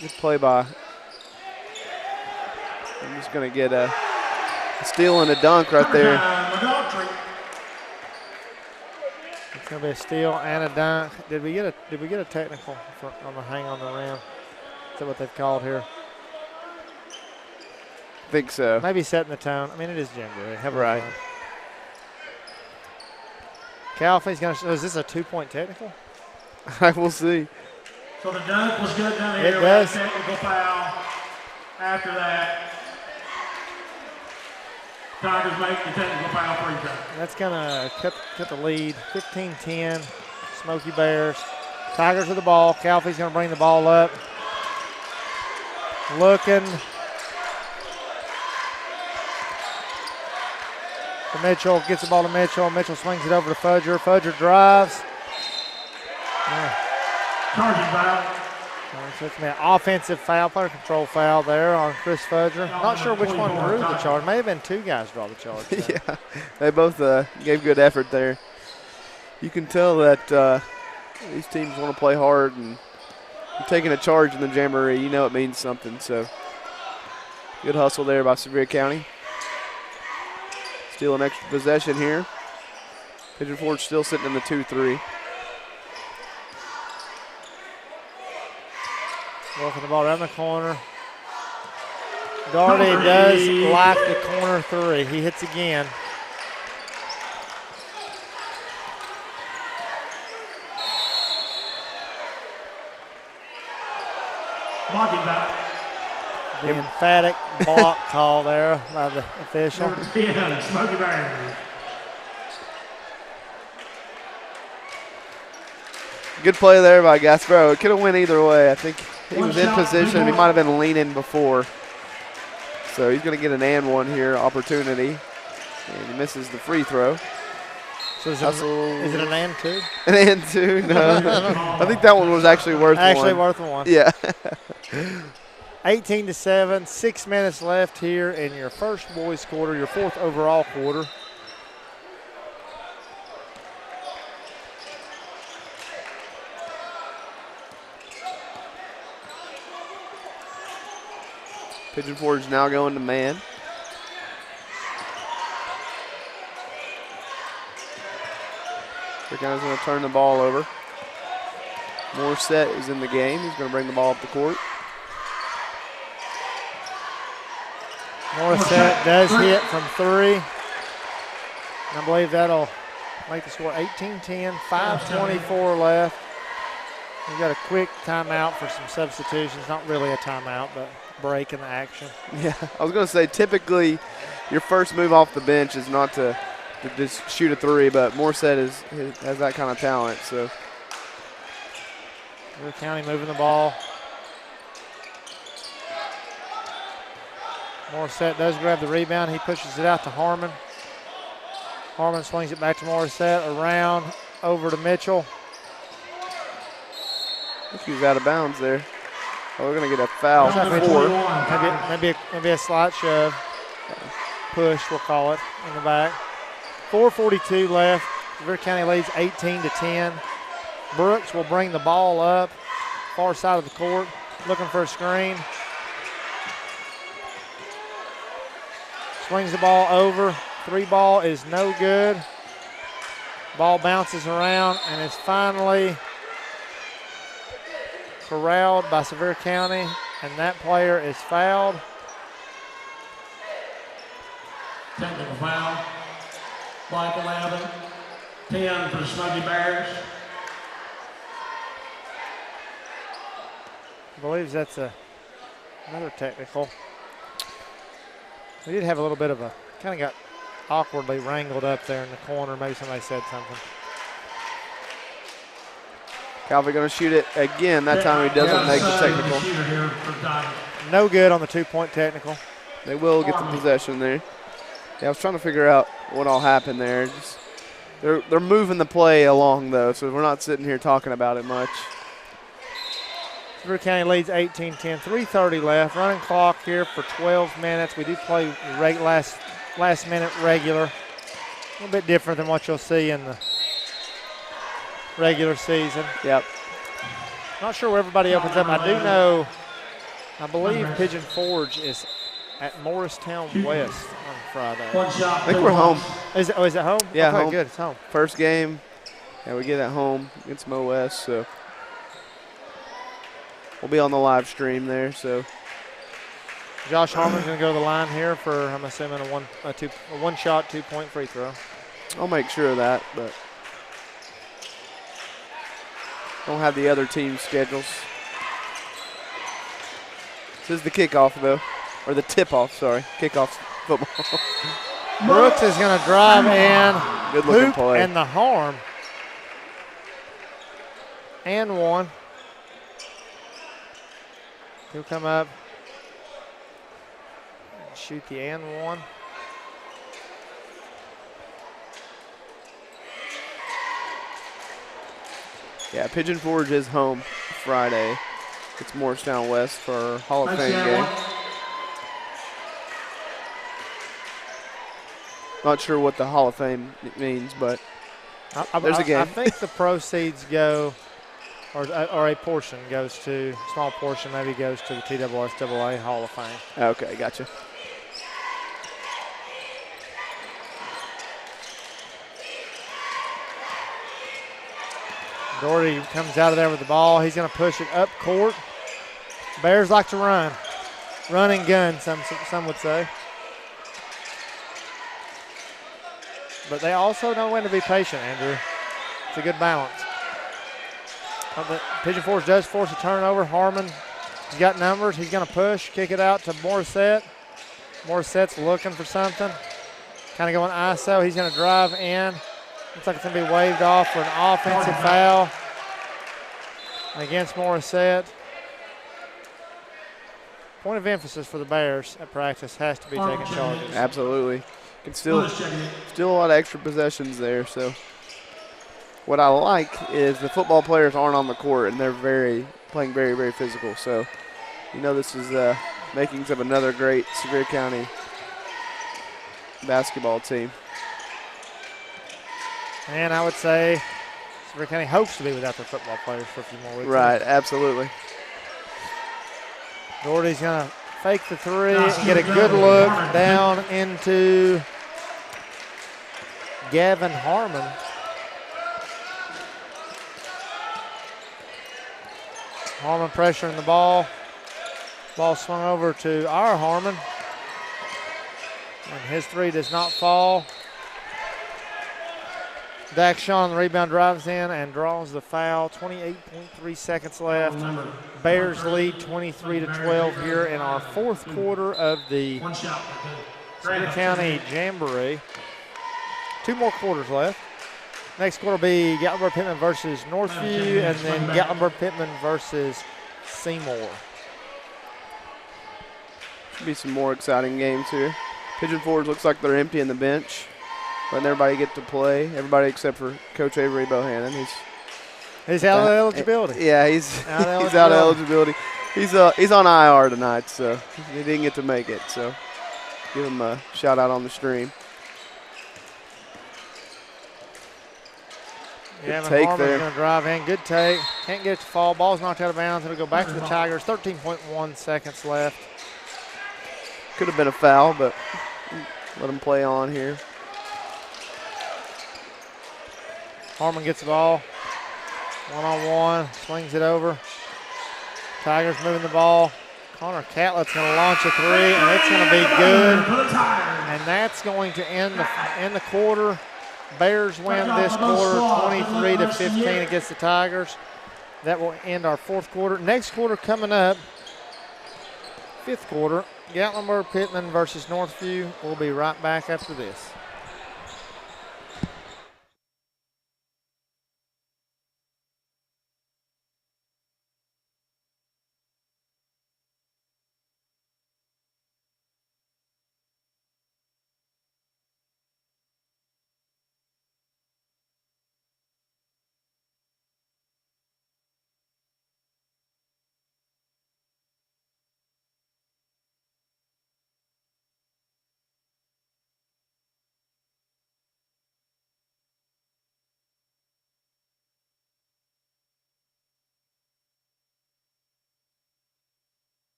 Speaker 2: Good play by. I'm just going to get a steal and a dunk right there.
Speaker 1: It's going to be a steal and a dunk. Did we get a technical on the hang on the rim? Is that what they've called here?
Speaker 2: I think so.
Speaker 1: Maybe setting the tone. I mean, it is Jamboree. Have a
Speaker 2: right.
Speaker 1: fun. Calfee's going to. Is this a 2-point technical?
Speaker 2: I will see.
Speaker 3: So the dunk was good down here.
Speaker 1: It does.
Speaker 3: Technical foul. After that, Tigers make the technical foul free throw.
Speaker 1: That's going to cut the lead. 15-10. Smoky Bears. Tigers with the ball. Calfee's going to bring the ball up. Looking for Mitchell. Gets the ball to Mitchell. Mitchell swings it over to Fudger. Fudger drives.
Speaker 3: Charging foul.
Speaker 1: So it's an offensive foul, player control foul there on Chris Fudger. Not sure which one drew the charge. May have been two guys draw the charge.
Speaker 2: Yeah, they both gave good effort there. You can tell that these teams want to play hard, and taking a charge in the Jamboree, you know it means something. So good hustle there by Sevier County. Steal an extra possession here. Pigeon Forge still sitting in the 2-3.
Speaker 1: Working the ball around the corner. Gardy does like the corner three. He hits again.
Speaker 3: Blocking back.
Speaker 1: The emphatic block call there by the official.
Speaker 3: Number 10, Smoky Bears.
Speaker 2: Good play there by Gasparo. It could have went either way. I think he was in position. He might have been leaning before. So he's going to get an and one here opportunity. And he misses the free throw.
Speaker 1: So is it an and two?
Speaker 2: An and two? No. I think that one was actually worth one.
Speaker 1: Actually worth one.
Speaker 2: Yeah.
Speaker 1: 18-7, 6 minutes left here in your first boys quarter, your fourth overall quarter.
Speaker 2: Pigeon Forge now going to man. They're going to turn the ball over. Morissette is in the game. He's going to bring the ball up the court.
Speaker 1: Morissette does hit from three. I believe that'll make the score 18-10, 5:24 left. We've got a quick timeout for some substitutions. Not really a timeout, but break in the action.
Speaker 2: Yeah, I was going to say typically your first move off the bench is not to just shoot a three, but Morissette has that kind of talent. So
Speaker 1: Sevier County moving the ball. Morissette does grab the rebound. He pushes it out to Harmon. Harmon swings it back to Morissette, around, over to Mitchell.
Speaker 2: I think he was out of bounds there. Oh, we're going to get a foul.
Speaker 1: Maybe a slight shove. Push, we'll call it, in the back. 4:42 left. Sevier County leads 18-10. Brooks will bring the ball up, far side of the court, looking for a screen. Swings the ball over. Three ball is no good. Ball bounces around and is finally corralled by Sevier County, and that player is fouled.
Speaker 3: Technical foul. Blank 11. 10 for the Smoky Bears.
Speaker 1: I believe that's another technical. We did have a little bit of kind of got awkwardly wrangled up there in the corner. Maybe somebody said something.
Speaker 2: Calvin going to shoot it again. That time he doesn't make the technical.
Speaker 1: No good on the 2-point technical.
Speaker 2: They will get the possession there. Yeah, I was trying to figure out what all happened there. They're moving the play along, though, so we're not sitting here talking about it much.
Speaker 1: Sevier County leads 18-10, 3:30 left. Running clock here for 12 minutes. We do play last minute regular. A little bit different than what you'll see in the regular season.
Speaker 2: Yep.
Speaker 1: Not sure where everybody opens up. I do know, I believe Pigeon Forge is at Morristown West on Friday.
Speaker 2: I think we're home.
Speaker 1: Is it home?
Speaker 2: Yeah,
Speaker 1: okay,
Speaker 2: home.
Speaker 1: Good, it's home.
Speaker 2: First game, yeah, we get at home against Mo West, so we'll be on the live stream there. So
Speaker 1: Josh Harmon's going to go to the line here for, I'm assuming, a one-shot, 2-point free throw.
Speaker 2: I'll make sure of that, but don't have the other team's schedules. This is the kickoff, though, or the tip-off, sorry. Kickoff football.
Speaker 1: Brooks is going to drive in.
Speaker 2: Good-looking play.
Speaker 1: And the harm. and 1. He'll come up and shoot the and 1.
Speaker 2: Yeah, Pigeon Forge is home Friday. It's Morristown West for Hall of Fame game. Not sure what the Hall of Fame means, but there's a game.
Speaker 1: I think the proceeds go, or a portion goes to, small portion maybe goes to the TSSAA Hall of Fame.
Speaker 2: Okay, gotcha.
Speaker 1: Doherty comes out of there with the ball. He's going to push it up court. Bears like to run. Run and gun, some would say. But they also know when to be patient, Andrew. It's a good balance. Pigeon Forge does force a turnover. Harmon, he's got numbers. He's going to push, kick it out to Morissette. Morissette's looking for something. Kind of going ISO. He's going to drive in. Looks like it's going to be waved off for an offensive foul against Morissette. Point of emphasis for the Bears at practice has to be taking charges.
Speaker 2: Absolutely. Can still a lot of extra possessions there. So what I like is the football players aren't on the court and they're playing very, very physical. So you know this is makings of another great Sevier County basketball team.
Speaker 1: And I would say Sevier County hopes to be without their football players for a few more weeks.
Speaker 2: Right, absolutely.
Speaker 1: Doherty's going to fake the three and get a good look down into Gavin Harmon. Harmon pressuring the ball. Ball swung over to our Harmon. And his three does not fall. Dak Shaw on the rebound drives in and draws the foul. 28.3 seconds left. Bears lead 23-12 here in our fourth quarter of the Sevier County Jamboree. 2 more quarters left. Next quarter will be Gatlinburg-Pittman versus Northview, and then Gatlinburg-Pittman versus Seymour.
Speaker 2: Should be some more exciting games here. Pigeon Forge looks like they're emptying the bench. Letting everybody get to play. Everybody except for Coach Avery Bohannon.
Speaker 1: He's out of eligibility.
Speaker 2: Yeah, he's out of eligibility. He's on IR tonight, so he didn't get to make it. So give him a shout out on the stream.
Speaker 1: Yeah, Harmon's going to drive in. Good take. Can't get it to fall. Ball's knocked out of bounds. It'll go back to the Tigers. 13.1 seconds left.
Speaker 2: Could have been a foul, but let him play on here.
Speaker 1: Harmon gets the ball. One-on-one. Swings it over. Tigers moving the ball. Connor Catlett's going to launch a three, and it's going to be good. And that's going to end the quarter. Bears win this quarter 23-15 against the Tigers. That will end our fourth quarter. Next quarter coming up, fifth quarter, Gatlinburg-Pittman versus Northview. We'll be right back after this.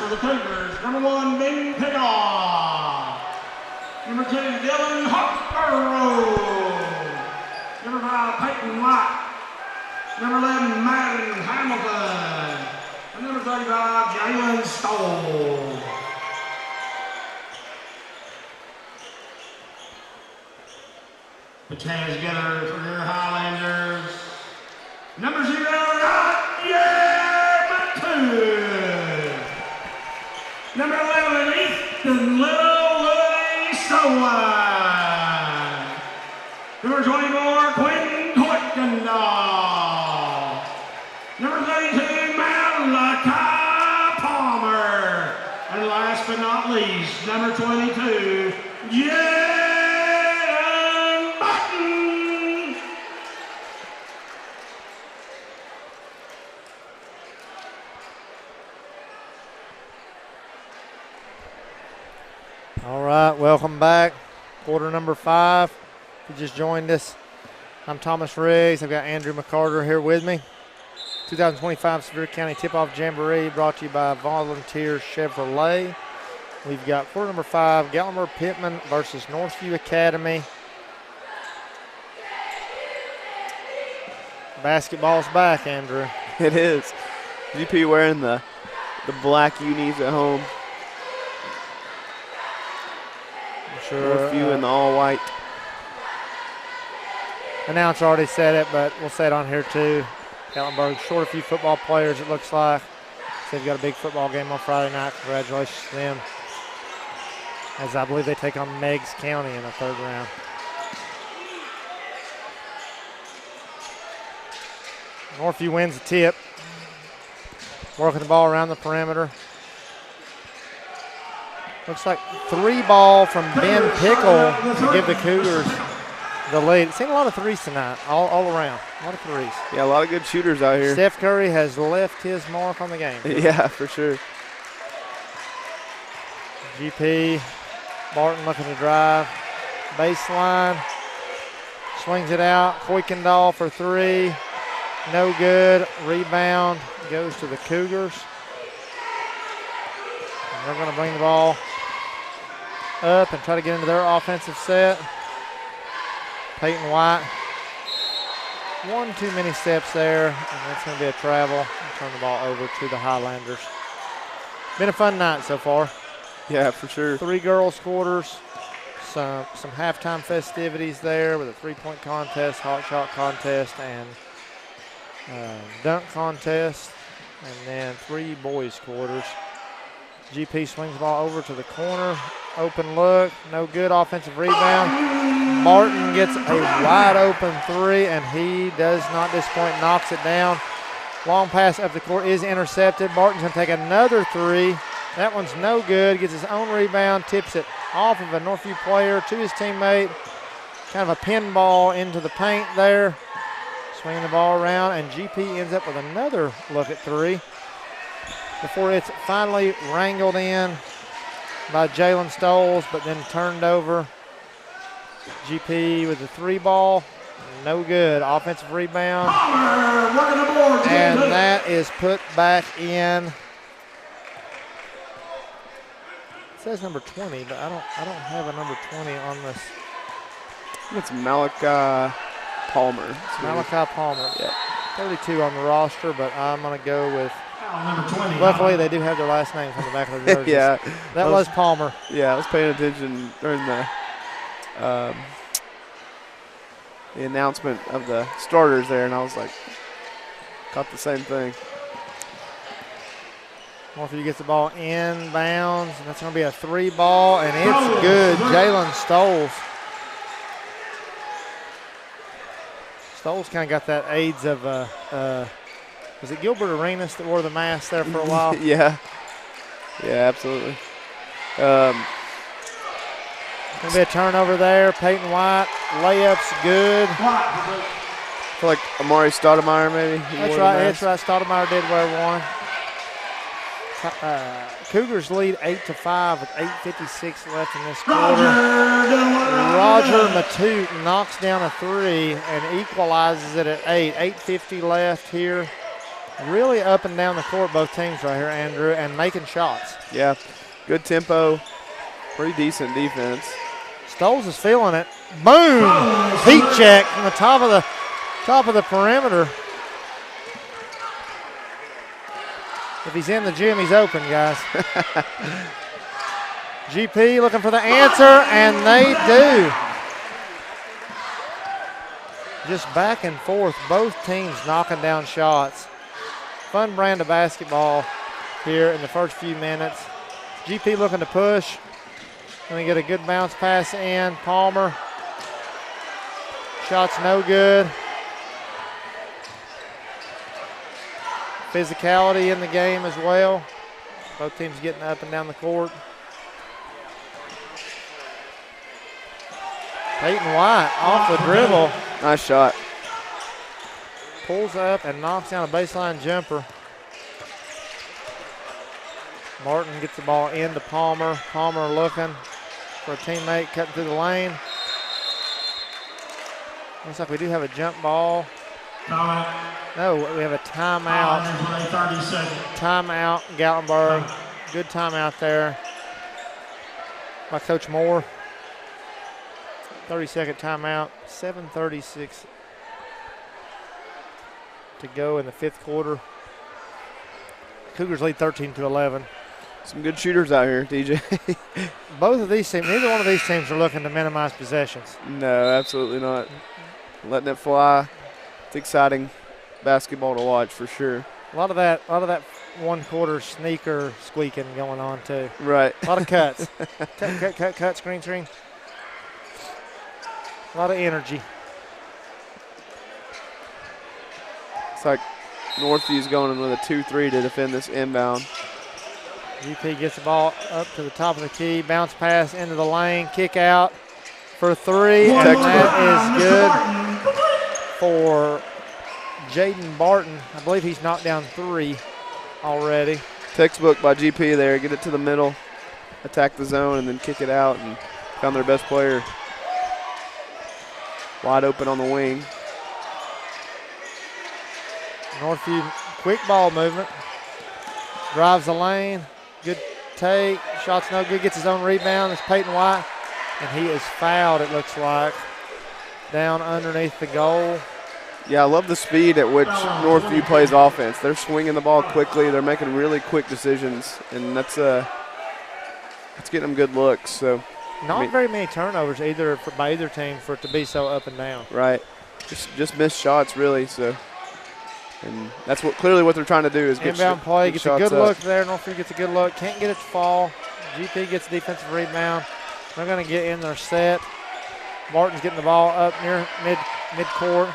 Speaker 3: for the Cougars. Number 1, Bing Pickoff. Number 2, Dylan Harper. Number 5, Peyton White. Number 11, Madden Hamilton. And number 35, Jalen Stoll. Put your hands together for your Highlanders. Number 0, Matthew. Number 11, Ethan Little Sowan. Number 24, Quentin Kuykendall. Number 32, Malachi Palmer. And last but not least, number 22, Jalen Button.
Speaker 1: All right, welcome back. Quarter number 5. If you just joined us, I'm Thomas Riggs. I've got Andrew McCarter here with me. 2025 Sevier County Tip-Off Jamboree brought to you by Volunteer Chevrolet. We've got quarter number 5, Gatlinburg Pittman versus Northview Academy. Basketball's back, Andrew.
Speaker 2: It is. GP wearing the black unis at home.
Speaker 1: I'm sure.
Speaker 2: Northview in the all-white.
Speaker 1: Announcer already said it, but we'll say it on here too. Gatlinburg short a few football players, it looks like. So they've got a big football game on Friday night. Congratulations to them, as I believe they take on Meigs County in the 3rd round. Northview wins the tip. Working the ball around the perimeter. Looks like 3 ball from Ben Pickle to give the Cougars the lead. Seen a lot of threes tonight, all around. A lot of threes.
Speaker 2: Yeah, a lot of good shooters out here.
Speaker 1: Steph Curry has left his mark on the game.
Speaker 2: Yeah, for sure.
Speaker 1: GP Barton looking to drive. Baseline. Swings it out. Kuykendall for 3. No good. Rebound goes to the Cougars. And they're going to bring the ball up and try to get into their offensive set. Peyton White. One too many steps there, and that's going to be a travel. And turn the ball over to the Highlanders. Been a fun night so far.
Speaker 2: Yeah, for sure.
Speaker 1: 3 girls' quarters, some halftime festivities there with a 3-point contest, hot shot contest, and dunk contest, and then 3 boys' quarters. GP swings the ball over to the corner. Open look, no good. Offensive rebound. Martin gets a wide open 3, and he does not disappoint, knocks it down. Long pass up the court is intercepted. Martin's going to take another 3. That one's no good. Gets his own rebound, tips it off of a Northview player to his teammate. Kind of a pinball into the paint there. Swinging the ball around, and GP ends up with another look at 3 before it's finally wrangled in by Jalen Stoles, but then turned over. GP with the 3 ball, no good. Offensive rebound, and that is put back in. It says number 20, but I don't have a number 20 on this.
Speaker 2: It's Malachi Palmer.
Speaker 1: Malachi Palmer.
Speaker 2: Yeah.
Speaker 1: 32 on the roster, but I'm going to go with.
Speaker 3: Number 20.
Speaker 1: Luckily, they do have their last names on the back of their jerseys.
Speaker 2: Yeah.
Speaker 1: That was Palmer.
Speaker 2: Yeah, I was paying attention during the announcement of the starters there, and I was like, caught the same thing.
Speaker 1: Northview gets the ball inbounds, and that's going to be a 3 ball, and it's good. Jalen Stoles. Stoles kind of got that AIDS of, was it Gilbert Arenas that wore the mask there for a while?
Speaker 2: Yeah. Yeah, absolutely.
Speaker 1: Going to be a turnover there. Peyton White, layup's good.
Speaker 2: I feel like Amari Stoudemire maybe.
Speaker 1: That's right. Stoudemire did wear one. Cougars lead 8-5 with 8:56 left in this quarter. Roger Matute knocks down a 3 and equalizes it at 8. 8:50 left here Really up and down the court, both teams right here, Andrew, and making shots.
Speaker 2: Yeah, good tempo, pretty decent defense.
Speaker 1: Stoles is feeling it. Boom! Heat check from the top of the perimeter. If he's in the gym, he's open, guys. GP looking for the answer, and they do. Just back and forth, both teams knocking down shots. Fun brand of basketball here in the first few minutes. GP looking to push. Going to get a good bounce pass in. Palmer. Shot's no good. Physicality in the game as well. Both teams getting up and down the court. Peyton White off the dribble.
Speaker 2: Nice shot.
Speaker 1: Pulls up and knocks down a baseline jumper. Martin gets the ball into Palmer. Palmer looking for a teammate cutting through the lane. Looks like we do have a jump ball. No, we have a timeout. Timeout, Gatlinburg. Good timeout there by Coach Moore. 30-second timeout. 7:36 to go in the fifth quarter. Cougars lead 13-11.
Speaker 2: Some good shooters out here, DJ.
Speaker 1: Both of these teams, neither one of these teams are looking to minimize possessions.
Speaker 2: No, absolutely not. Letting it fly. It's exciting basketball to watch for sure.
Speaker 1: A lot of that one quarter sneaker squeaking going on too.
Speaker 2: Right.
Speaker 1: A lot of cuts. cut, screen. A lot of energy.
Speaker 2: It's like Northview's going in with a 2-3 to defend this inbound.
Speaker 1: GP gets the ball up to the top of the key, bounce pass into the lane, kick out for three, and that is good for Jaden Barton. I believe he's knocked down three already.
Speaker 2: Textbook by GP there. Get it to the middle, attack the zone, and then kick it out, and found their best player wide open on the wing.
Speaker 1: Northview, quick ball movement. Drives the lane. Good take. Shot's no good. Gets his own rebound. It's Peyton White. And he is fouled, it looks like, down underneath the goal.
Speaker 2: Yeah, I love the speed at which Northview plays offense. They're swinging the ball quickly. They're making really quick decisions, and that's getting them good looks. So
Speaker 1: not very many turnovers either by either team for it to be so up and down.
Speaker 2: Right. Just missed shots, really. So, and that's clearly what they're trying to do is get
Speaker 1: inbound play. Gets a good
Speaker 2: up.
Speaker 1: look there. Northview gets a good look. Can't get it to fall. GP gets a defensive rebound. They're going to get in their set. Martin's getting the ball up near mid-court.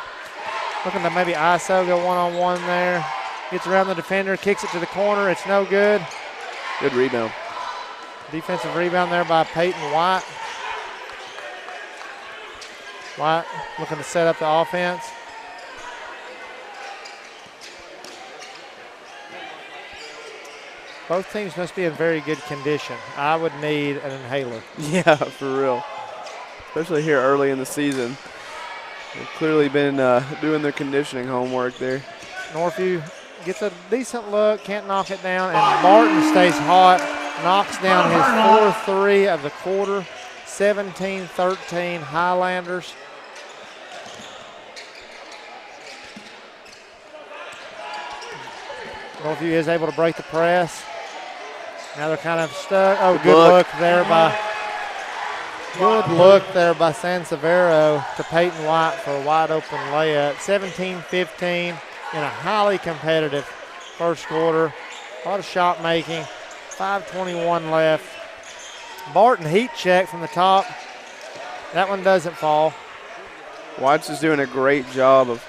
Speaker 1: Looking to maybe ISO, go one-on-one there. Gets around the defender, kicks it to the corner. It's no good.
Speaker 2: Good rebound.
Speaker 1: Defensive rebound there by Peyton White. White looking to set up the offense. Both teams must be in very good condition. I would need an inhaler.
Speaker 2: Yeah, for real. Especially here early in the season. They've clearly been doing their conditioning homework there.
Speaker 1: Northview gets a decent look, can't knock it down, and Barton stays hot, knocks down his 4-3 of the quarter, 17-13 Highlanders. Northview is able to break the press. Now they're kind of stuck. Oh, good look there by Sansevero to Peyton White for a wide open layup. 17-15 in a highly competitive first quarter. A lot of shot making. 5:21 left. Barton heat check from the top. That one doesn't fall.
Speaker 2: White's is doing a great job of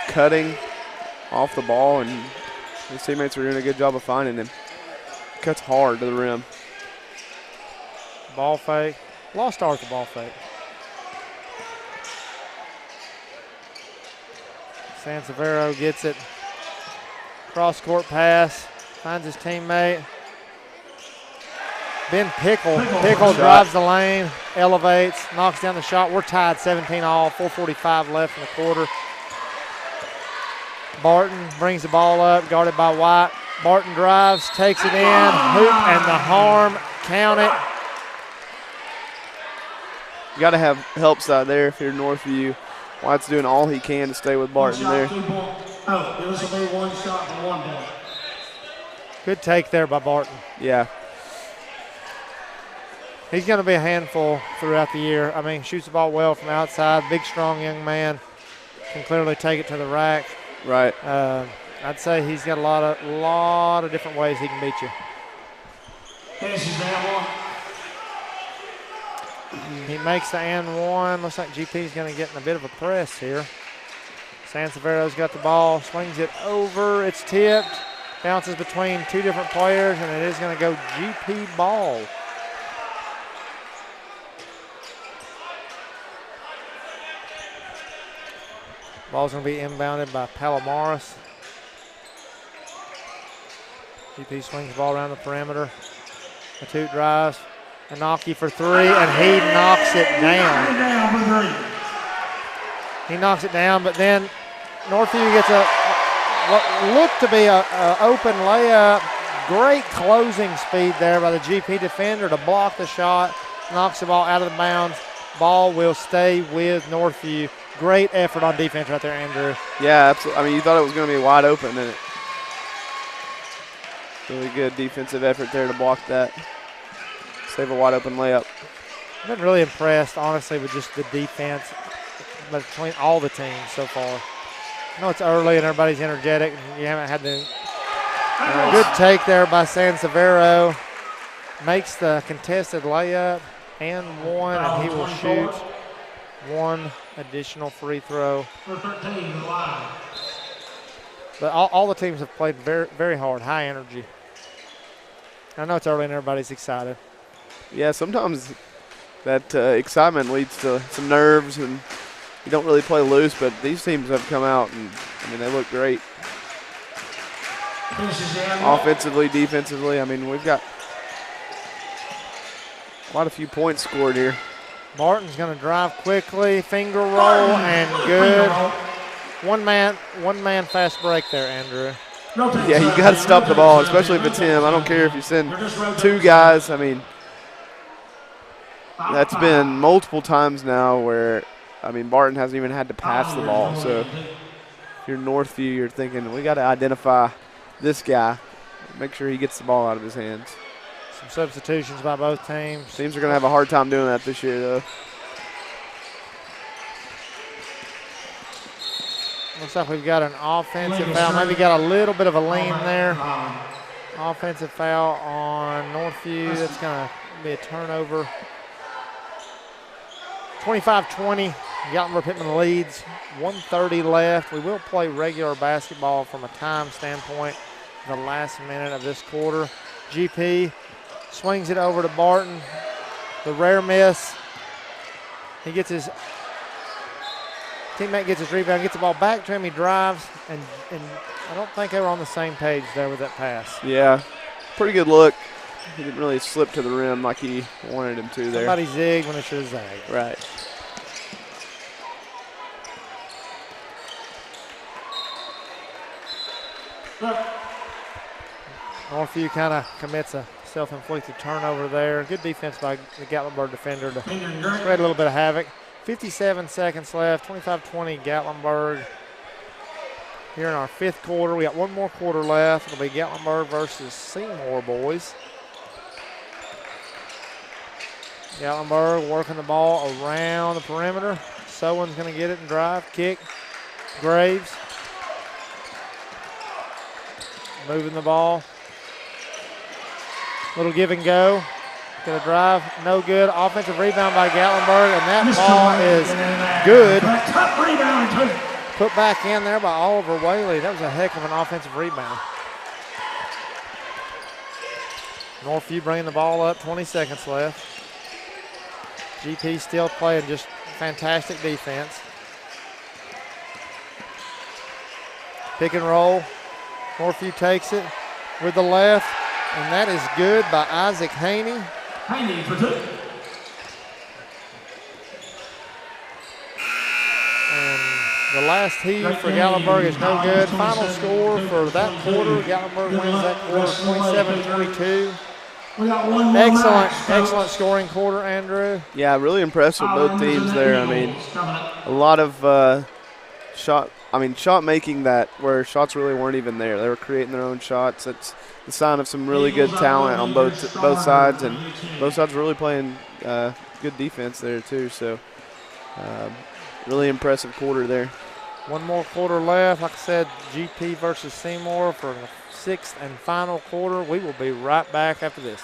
Speaker 2: cutting off the ball, and his teammates are doing a good job of finding him. Cuts hard to the rim.
Speaker 1: Ball fake. Lost start the ball fake. Sansevero gets it. Cross-court pass. Finds his teammate. Ben Pickle. Pickle drives the lane, elevates, knocks down the shot. We're tied 17 all, 4:45 left in the quarter. Barton brings the ball up, guarded by White. Barton drives, takes it in, hoop and the harm, count it.
Speaker 2: You got to have help side there if you're Northview. White's doing all he can to stay with Barton there.
Speaker 3: This will be 1 shot for 1 point.
Speaker 1: Good take there by Barton.
Speaker 2: Yeah.
Speaker 1: He's going to be a handful throughout the year. I mean, shoots the ball well from outside. Big, strong young man. Can clearly take it to the rack.
Speaker 2: Right.
Speaker 1: I'd say he's got a lot of different ways he can beat you. He makes the and one. Looks like GP's going to get in a bit of a press here. Sansevero's got the ball, swings it over. It's tipped, bounces between 2 different players, and it is going to go GP ball. Ball's going to be inbounded by Palomares. GP swings the ball around the perimeter. Matute drives. Anaki for 3, and he knocks it down. He knocks it down, but then Northview gets what looked to be an open layup. Great closing speed there by the GP defender to block the shot. Knocks the ball out of the bounds. Ball will stay with Northview. Great effort on defense right there, Andrew.
Speaker 2: Yeah, absolutely. I mean, you thought it was going to be wide open, and really good defensive effort there to block that. Save a wide open layup.
Speaker 1: I've been really impressed, honestly, with just the defense between all the teams so far. I know it's early and everybody's energetic, and you haven't had the good take there by Sansevero. Makes the contested layup and one, and he will shoot 1 additional free throw. But all the teams have played very, very hard, high energy. I know it's early and everybody's excited.
Speaker 2: Yeah, sometimes that excitement leads to some nerves, and you don't really play loose, but these teams have come out, and, I mean, they look great. Offensively, defensively, I mean, we've got quite a few points scored here.
Speaker 1: Martin's going to drive quickly, finger roll, and good. One man fast break there, Andrew.
Speaker 2: Yeah, you got to stop the ball, especially if it's him. I don't care if you send 2 guys. I mean, that's been multiple times now where, I mean, Barton hasn't even had to pass the ball. So if you're Northview, you're thinking, we got to identify this guy, make sure he gets the ball out of his hands.
Speaker 1: Some substitutions by both teams.
Speaker 2: Teams are going to have a hard time doing that this year, though.
Speaker 1: Looks like we've got an offensive foul. Maybe got a little bit of a lean there. Offensive foul on Northview. That's going to be a turnover. 25-20. Gatlinburg Pittman leads. 1:30 left. We will play regular basketball from a time standpoint the last minute of this quarter. GP swings it over to Barton. The rare miss. He gets his teammate gets his rebound, gets the ball back to him. He drives, and I don't think they were on the same page there with that pass.
Speaker 2: Yeah, pretty good look. He didn't really slip to the rim like he wanted him to there.
Speaker 1: Somebody zigged when it should have zagged.
Speaker 2: Right.
Speaker 1: Northview kind of commits a self-inflicted turnover there. Good defense by the Gatlinburg defender to spread a little bit of havoc. 57 seconds left, 25-20 Gatlinburg. Here in our 5th quarter, we got 1 more quarter left. It'll be Gatlinburg versus Seymour boys. Gatlinburg working the ball around the perimeter. Sowen's going to get it and drive, kick. Graves moving the ball. Little give and go. Going to drive, no good. Offensive rebound by Gatlinburg, and that ball is good. Put back in there by Oliver Whaley. That was a heck of an offensive rebound. Northview bringing the ball up, 20 seconds left. GP still playing just fantastic defense. Pick and roll. Northview takes it with the left, and that is good by Isaac Haney.
Speaker 3: Haney for 2.
Speaker 1: And the The last heave for Gatlinburg is no good. Final score for that quarter, Gatlinburg wins that quarter 27-22.
Speaker 3: We got one more match,
Speaker 1: Excellent scoring quarter, Andrew.
Speaker 2: Yeah, really impressed with both teams there. I mean, a lot of shot making that where shots really weren't even there. They were creating their own shots. It's the sign of some really good talent on both sides, and both sides were really playing good defense there too. So really impressive quarter there.
Speaker 1: One more quarter left. Like I said, GP versus Seymour for the 6th and final quarter. We will be right back after this.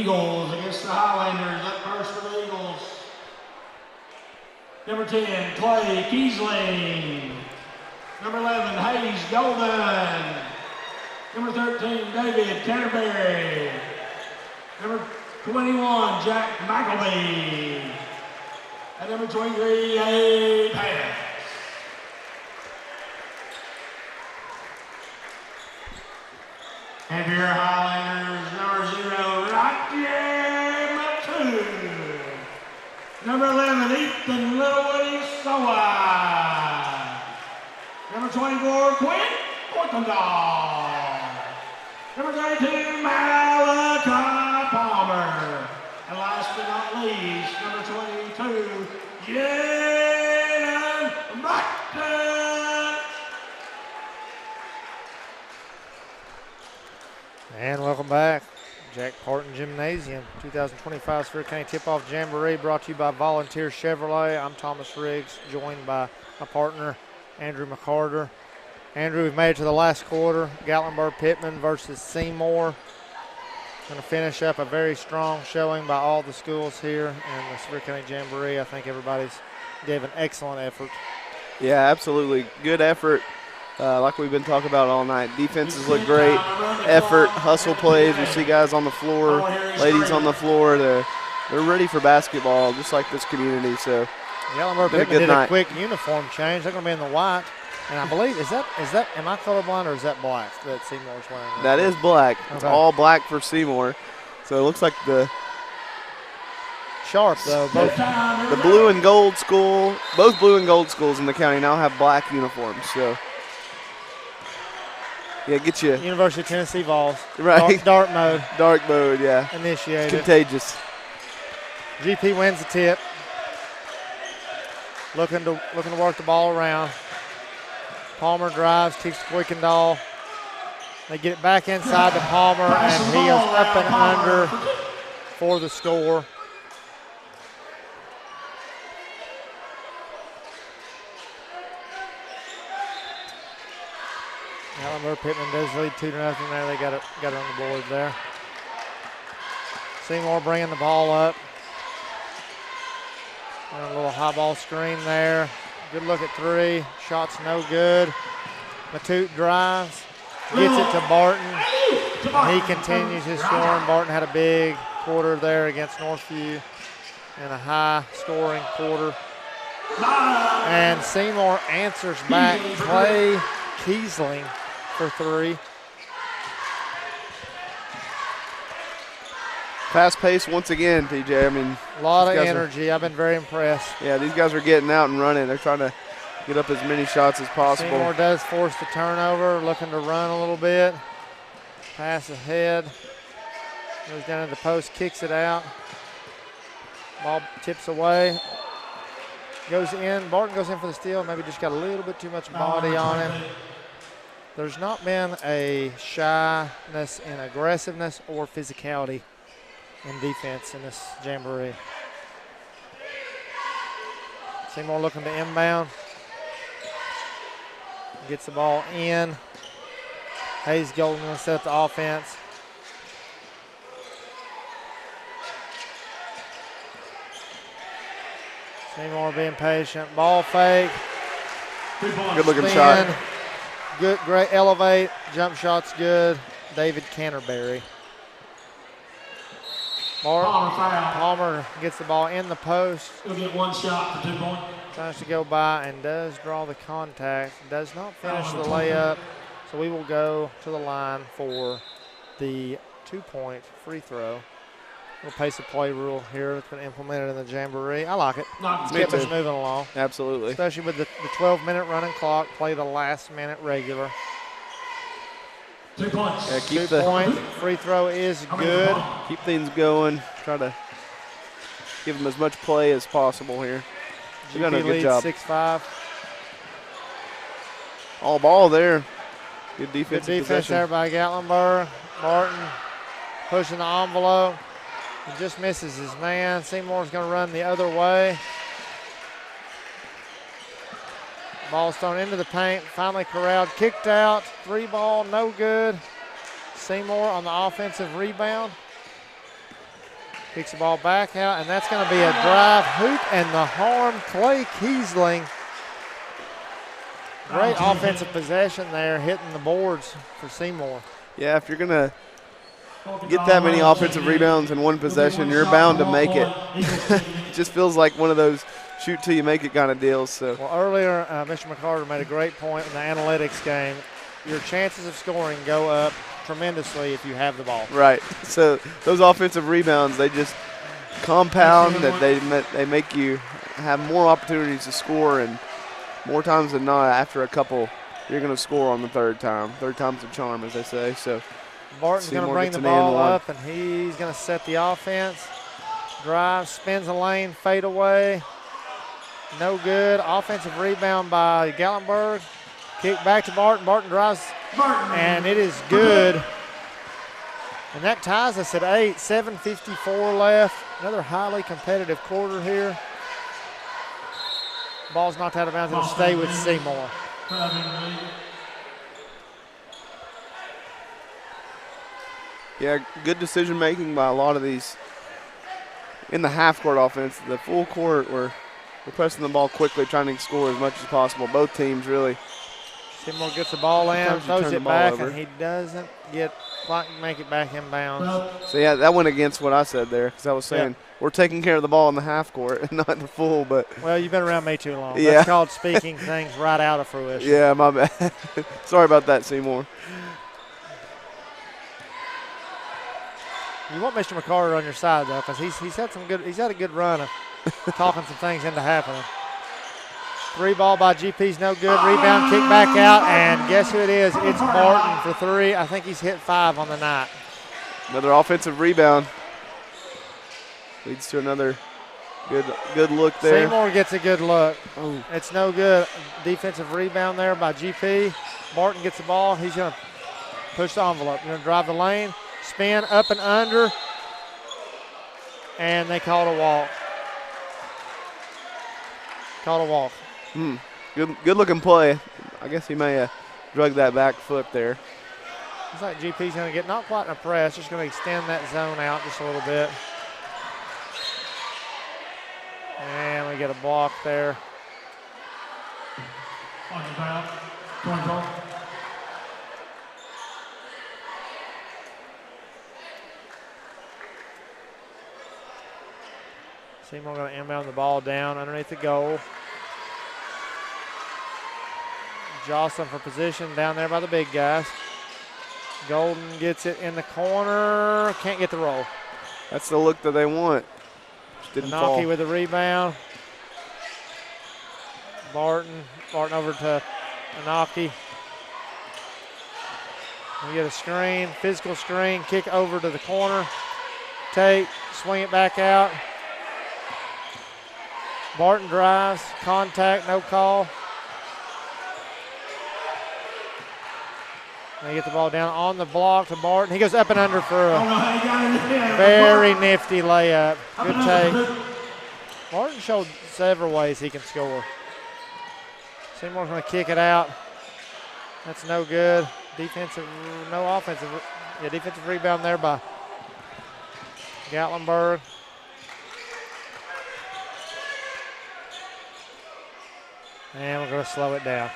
Speaker 3: Eagles against the Highlanders. Up first for the Eagles. Number 10, Clay Kiesling. Number 11, Hayes Golden. Number 13, David Canterbury. Number 21, Jack McElvey. And number 23, Abe Harris. And your Highlanders, number 0, Rocky Matu. Number 11, Ethan Littlewood Sowai. Number 24, Quinn Portendall. Number 32, Malachi Palmer. And last but not least, number 22, Jaden Blackton.
Speaker 1: And welcome back. Jack Parton Gymnasium 2025 Sevier County Tip-Off Jamboree brought to you by Volunteer Chevrolet. I'm Thomas Riggs, joined by my partner, Andrew McCarter. Andrew, we've made it to the last quarter. Gatlinburg-Pittman versus Seymour. Going to finish up a very strong showing by all the schools here in the Sevier County Jamboree. I think everybody's gave an excellent effort.
Speaker 2: Yeah, absolutely. Good effort. Like we've been talking about all night. Defenses look great. Effort, hustle plays. We see guys on the floor, ladies on the floor. They're ready for basketball, just like this community. So,
Speaker 1: Gatlinburg-Pittman did a quick uniform change. They're going to be in the white. And I believe, is that, am I colorblind or is that black that Seymour's wearing?
Speaker 2: That is black.
Speaker 1: Okay.
Speaker 2: It's all black for Seymour. So it looks like the
Speaker 1: sharp, though.
Speaker 2: The blue and gold school, both blue and gold schools in the county now have black uniforms. So, yeah, get you.
Speaker 1: University of Tennessee Vols.
Speaker 2: Right.
Speaker 1: Dark mode.
Speaker 2: Dark mode, yeah.
Speaker 1: Initiated.
Speaker 2: It's contagious.
Speaker 1: GP wins the tip. Looking to work the ball around. Palmer drives, kicks to Kuykendall. They get it back inside to Palmer, and he is up and under for the score. Gatlinburg-Pittman does lead 2-0 there. They got it on the board there. Seymour bringing the ball up. And a little high ball screen there. Good look at three. Shot's no good. Matute drives. Gets it to Barton. And he continues his scoring. Barton had a big quarter there against Northview and a high-scoring quarter. And Seymour answers back. Clay Kiesling for three.
Speaker 2: Fast pace once again, TJ. I mean,
Speaker 1: a lot of energy. I've been very impressed.
Speaker 2: Yeah, these guys are getting out and running. They're trying to get up as many shots as possible.
Speaker 1: Seymour does force the turnover, looking to run a little bit. Pass ahead. Goes down to the post, kicks it out. Ball tips away. Goes in. Barton goes in for the steal. Maybe just got a little bit too much body on him. There's not been a shyness in aggressiveness or physicality in defense in this Jamboree. Seymour looking to inbound. Gets the ball in. Hayes Golden will set up the offense. Seymour being patient. Ball fake.
Speaker 2: Good looking shot.
Speaker 1: Good, great elevate. Jump shot's good. David Canterbury. Palmer gets the ball in the post.
Speaker 3: He'll get one shot for 2 points.
Speaker 1: Tries to go by and does draw the contact. Does not finish the layup. So we will go to the line for the 2-point free throw. Little pace of play rule here that's been implemented in the Jamboree. I like it. It's kept us moving along.
Speaker 2: Absolutely.
Speaker 1: Especially with the 12-minute running clock. Play the last minute regular.
Speaker 3: 2 points.
Speaker 2: Yeah, keep
Speaker 1: 2-point free throw is good.
Speaker 2: Keep things going. Try to give them as much play as possible here. You've done a good job.
Speaker 1: 6-5.
Speaker 2: All ball there. Good defensive
Speaker 1: Good defense
Speaker 2: possession.
Speaker 1: there by Gatlinburg. Martin pushing the envelope. He just misses his man. Seymour's going to run the other way. Ball's thrown into the paint. Finally corralled. Kicked out. 3 ball, no good. Seymour on the offensive rebound. Kicks the ball back out, and that's going to be a drive hoop and the harm. Clay Kiesling. Great offensive possession there, hitting the boards for Seymour.
Speaker 2: Yeah, if you're going to get that many offensive rebounds in one possession, you're bound to make it. It just feels like one of those shoot till you make it kind of deals. So.
Speaker 1: Well, earlier, Mr. McCarter made a great point in the analytics game. Your chances of scoring go up tremendously if you have the ball.
Speaker 2: Right. So those offensive rebounds, they just compound, that they make you have more opportunities to score, and more times than not, after a couple, you're going to score on the third time. Third time's a charm, as they say. So
Speaker 1: Barton's going to bring the ball up, and he's going to set the offense. Drive, spins the lane, fade away. No good. Offensive rebound by Gatlinburg. Kick back to Barton. Barton drives, and it is good. And that ties us at 8. 7:54 left. Another highly competitive quarter here. Ball's knocked out of bounds. It'll stay with Seymour.
Speaker 2: Yeah, good decision making by a lot of these in the half court offense. The full court, we're pressing the ball quickly, trying to score as much as possible. Both teams really.
Speaker 1: Seymour gets the ball in, throws it back, and he doesn't quite make it back inbounds.
Speaker 2: So, yeah, that went against what I said there, because I was saying we're taking care of the ball in the half court and not the full. But
Speaker 1: well, you've been around me too long.
Speaker 2: Yeah.
Speaker 1: That's called speaking things right out of fruition.
Speaker 2: Yeah, my bad. Sorry about that, Seymour.
Speaker 1: You want Mr. McCarter on your side, though, because he's had a good run of talking some things into happening. 3 ball by GP's no good. Rebound, kick back out, and guess who it is? It's Barton for 3. I think he's hit 5 on the night.
Speaker 2: Another offensive rebound. Leads to another good look there.
Speaker 1: Seymour gets a good look. Oh. It's no good. Defensive rebound there by GP. Barton gets the ball. He's going to push the envelope. Going to drive the lane, spin up and under, and they called a walk. Called a walk.
Speaker 2: Good looking play. I guess he may have drug that back foot there.
Speaker 1: Looks like GP's going to get not quite in a press, just going to extend that zone out just a little bit. And we get a block there. Seymour going to inbound the ball down underneath the goal. Jocelyn for position down there by the big guys. Golden gets it in the corner. Can't get the roll.
Speaker 2: That's the look that they want. Just didn't fall.
Speaker 1: Anaki with the rebound. Barton over to Anaki. We get a screen, physical screen, kick over to the corner. Take, swing it back out. Barton drives, contact, no call. They get the ball down on the block to Barton. He goes up and under for a very nifty layup. Good take. Barton showed several ways he can score. Seymour's going to kick it out. That's no good. Defensive rebound there by Gatlinburg. And we're going to slow it down.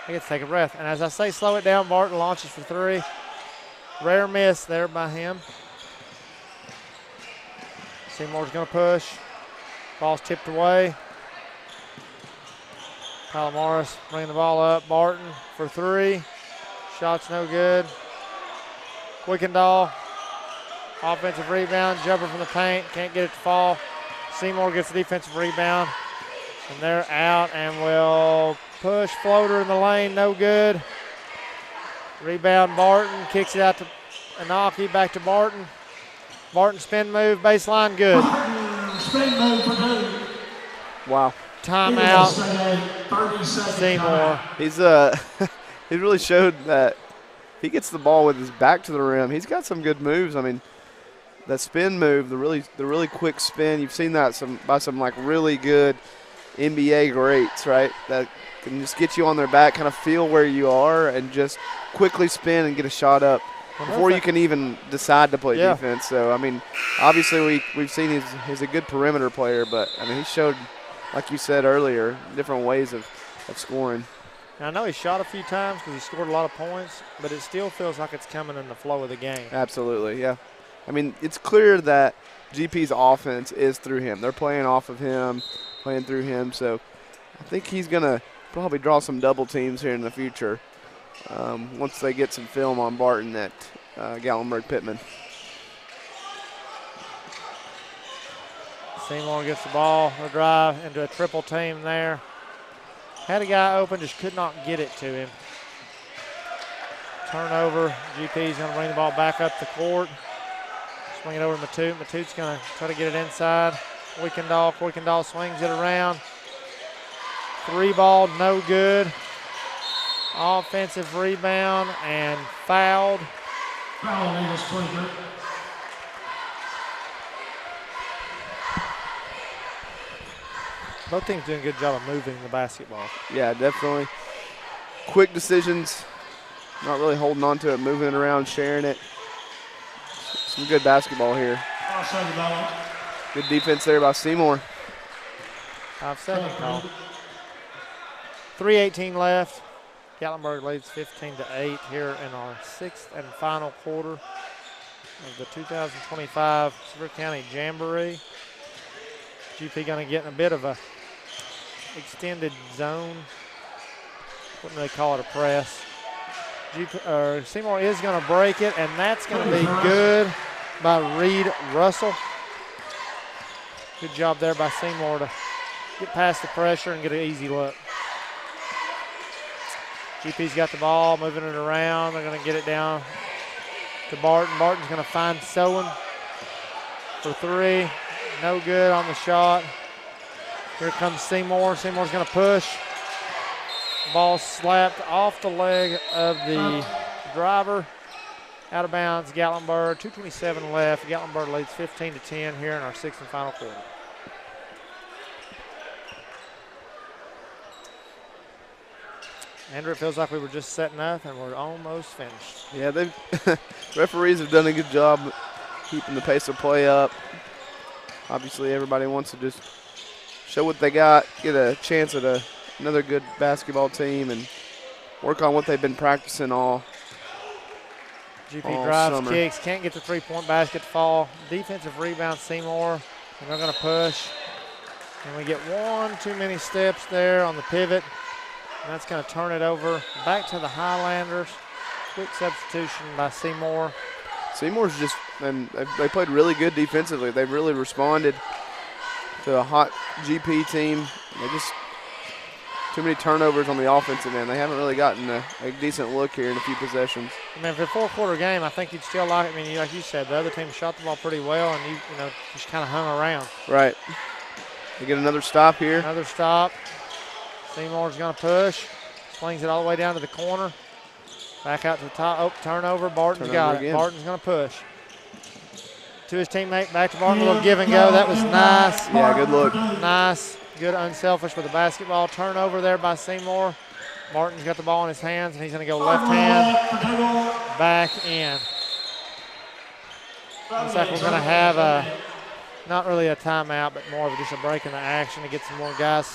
Speaker 1: I get to take a breath. And as I say slow it down, Barton launches for 3. Rare miss there by him. Seymour's going to push. Ball's tipped away. Palomares bringing the ball up. Barton for 3. Shot's no good. Quickendall. Offensive rebound. Jumper from the paint. Can't get it to fall. Seymour gets the defensive rebound. And they're out and will push. Floater in the lane. No good. Rebound Barton. Kicks it out to Anaki. Back to Barton. Barton spin move. Baseline good.
Speaker 3: Spin move for 2.
Speaker 2: Wow.
Speaker 1: Timeout. Seymour.
Speaker 2: He really showed that he gets the ball with his back to the rim. He's got some good moves. I mean, that spin move, the really quick spin. You've seen that by some like really good NBA greats, right? That can just get you on their back, kind of feel where you are, and just quickly spin and get a shot up. before you can even decide to play defense. So, I mean, obviously we've seen he's a good perimeter player, but, I mean, he showed, like you said earlier, different ways of scoring.
Speaker 1: And I know he shot a few times because he scored a lot of points, but it still feels like it's coming in the flow of the game.
Speaker 2: Absolutely, yeah. I mean, it's clear that GP's offense is through him. They're playing off of him, playing through him. So I think he's going to probably draw some double teams here in the future once they get some film on Barton at Gatlinburg-Pittman.
Speaker 1: Seymour gets the ball, a drive into a triple team there. Had a guy open, just could not get it to him. Turnover. GP's going to bring the ball back up the court. Swing it over to Matute. Matute's going to try to get it inside. Wickendall swings it around. 3 ball, no good. Offensive rebound and fouled.
Speaker 3: Foul, Eagles 23.
Speaker 1: Both teams doing a good job of moving the basketball.
Speaker 2: Yeah, definitely. Quick decisions. Not really holding on to it, moving it around, sharing it. Some good basketball here. Good defense there by Seymour.
Speaker 1: 5-7 call. 3:18 left. Gatlinburg leads 15-8 here in our 6th and final quarter of the 2025 Sevier County Jamboree. GP going to get in a bit of a extended zone. What do they call it, a press? Seymour is going to break it, and that's going to be good by Reed Russell. Good job there by Seymour to get past the pressure and get an easy look. GP's got the ball, moving it around. They're going to get it down to Barton. Barton's going to find Sowen for 3. No good on the shot. Here comes Seymour. Seymour's going to push. Ball slapped off the leg of the driver. Out of bounds, Gatlinburg. 2:27 left. Gatlinburg leads 15-10 here in our 6th and final quarter. Andrew, it feels like we were just setting up and we're almost finished.
Speaker 2: Yeah, referees have done a good job keeping the pace of play up. Obviously, everybody wants to just show what they got, get a chance at another good basketball team, and work on what they've been practicing all
Speaker 1: drives,
Speaker 2: summer.
Speaker 1: Kicks, can't get the 3-point basket to fall. Defensive rebound, Seymour, and they're going to push. And we get one too many steps there on the pivot. And that's going to turn it over back to the Highlanders. Quick substitution by Seymour.
Speaker 2: Seymour's just, and they played really good defensively. They really responded to a hot GP team. They just, too many turnovers on the offensive end. They haven't really gotten a decent look here in a few possessions.
Speaker 1: I mean, for a 4-quarter game, I think you'd still like, I mean, like you said, the other team shot the ball pretty well, and you know, just kind of hung around.
Speaker 2: Right. They get another stop here.
Speaker 1: Another stop. Seymour's going to push. Swings it all the way down to the corner. Back out to the top. Oh, turnover. Barton's got it. Barton's going to push. To his teammate, back to Barton. A little give and go. That was nice.
Speaker 2: Yeah, good look.
Speaker 1: Nice. Good unselfish with the basketball. Turnover there by Seymour. Barton's got the ball in his hands, and he's going to go left hand. Back in. Looks like we're going to have not really a timeout, but more of just a break in the action to get some more guys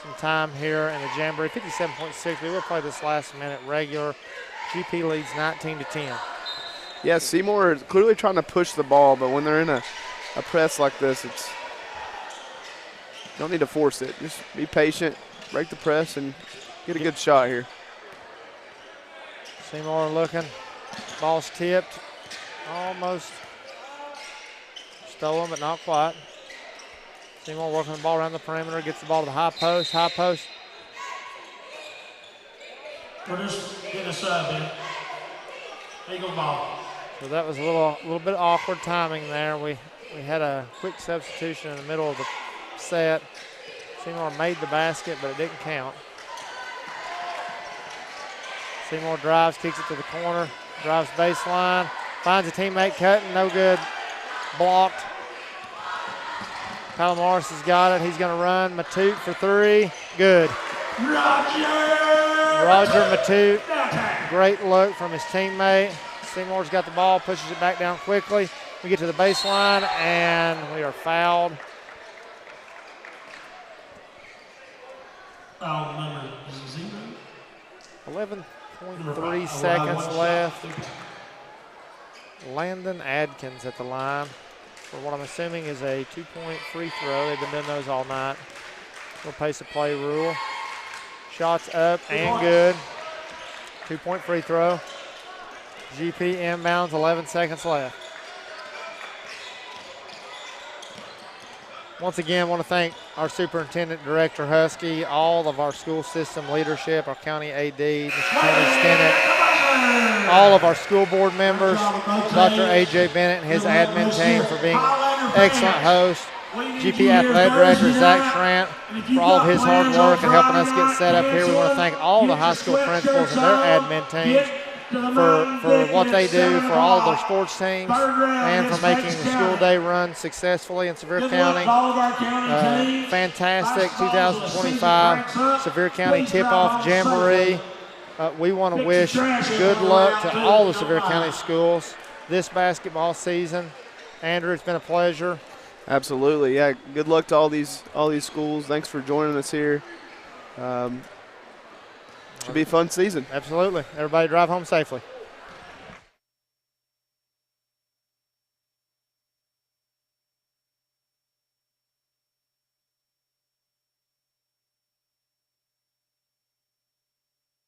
Speaker 1: some time here in the Jamboree. 57.6. We will play this last minute regular. GP leads 19-10.
Speaker 2: Yeah, Seymour is clearly trying to push the ball, but when they're in a press like this, you don't need to force it. Just be patient, break the press, and get a good shot here.
Speaker 1: Seymour looking. Ball's tipped. Almost stolen, but not quite. Seymour working the ball around the perimeter, gets the ball to the high post.
Speaker 3: We're just getting a sub in. Eagle ball.
Speaker 1: So that was a little bit awkward timing there. We had a quick substitution in the middle of the set. Seymour made the basket, but it didn't count. Seymour drives, kicks it to the corner, drives baseline, finds a teammate cutting, no good, blocked. Kyle Morris has got it. He's going to run. Matute for 3. Good. Roger Matute. Great look from his teammate. Seymour's got the ball, pushes it back down quickly. We get to the baseline, and we are fouled.
Speaker 3: Foul number 0.
Speaker 1: 11.3 seconds left. Landon Adkins at the line for what I'm assuming is a 2-point free throw. They've been doing those all night. No pace of play rule. Shots up and good. 2-point free throw. GP inbounds, 11 seconds left. Once again, I want to thank our Superintendent, Director Husky, all of our school system leadership, our county AD, Mr. Tony Stinnett, all of our school board members, Dr. A.J. Bennett and his admin team for being excellent hosts, GP Athletic Director Zach Schrant for all of his hard work and helping us get set up here. We want to thank all the high school principals and their admin teams for what they do for all of their sports teams and for making the school day run successfully in Sevier County. Fantastic 2025 Sevier County Tip-Off Jamboree. We want to wish good luck to all the Sevier County schools this basketball season. Andrew, it's been a pleasure.
Speaker 2: Absolutely, yeah. Good luck to all these schools. Thanks for joining us here. Should be a fun season.
Speaker 1: Absolutely. Everybody drive home safely.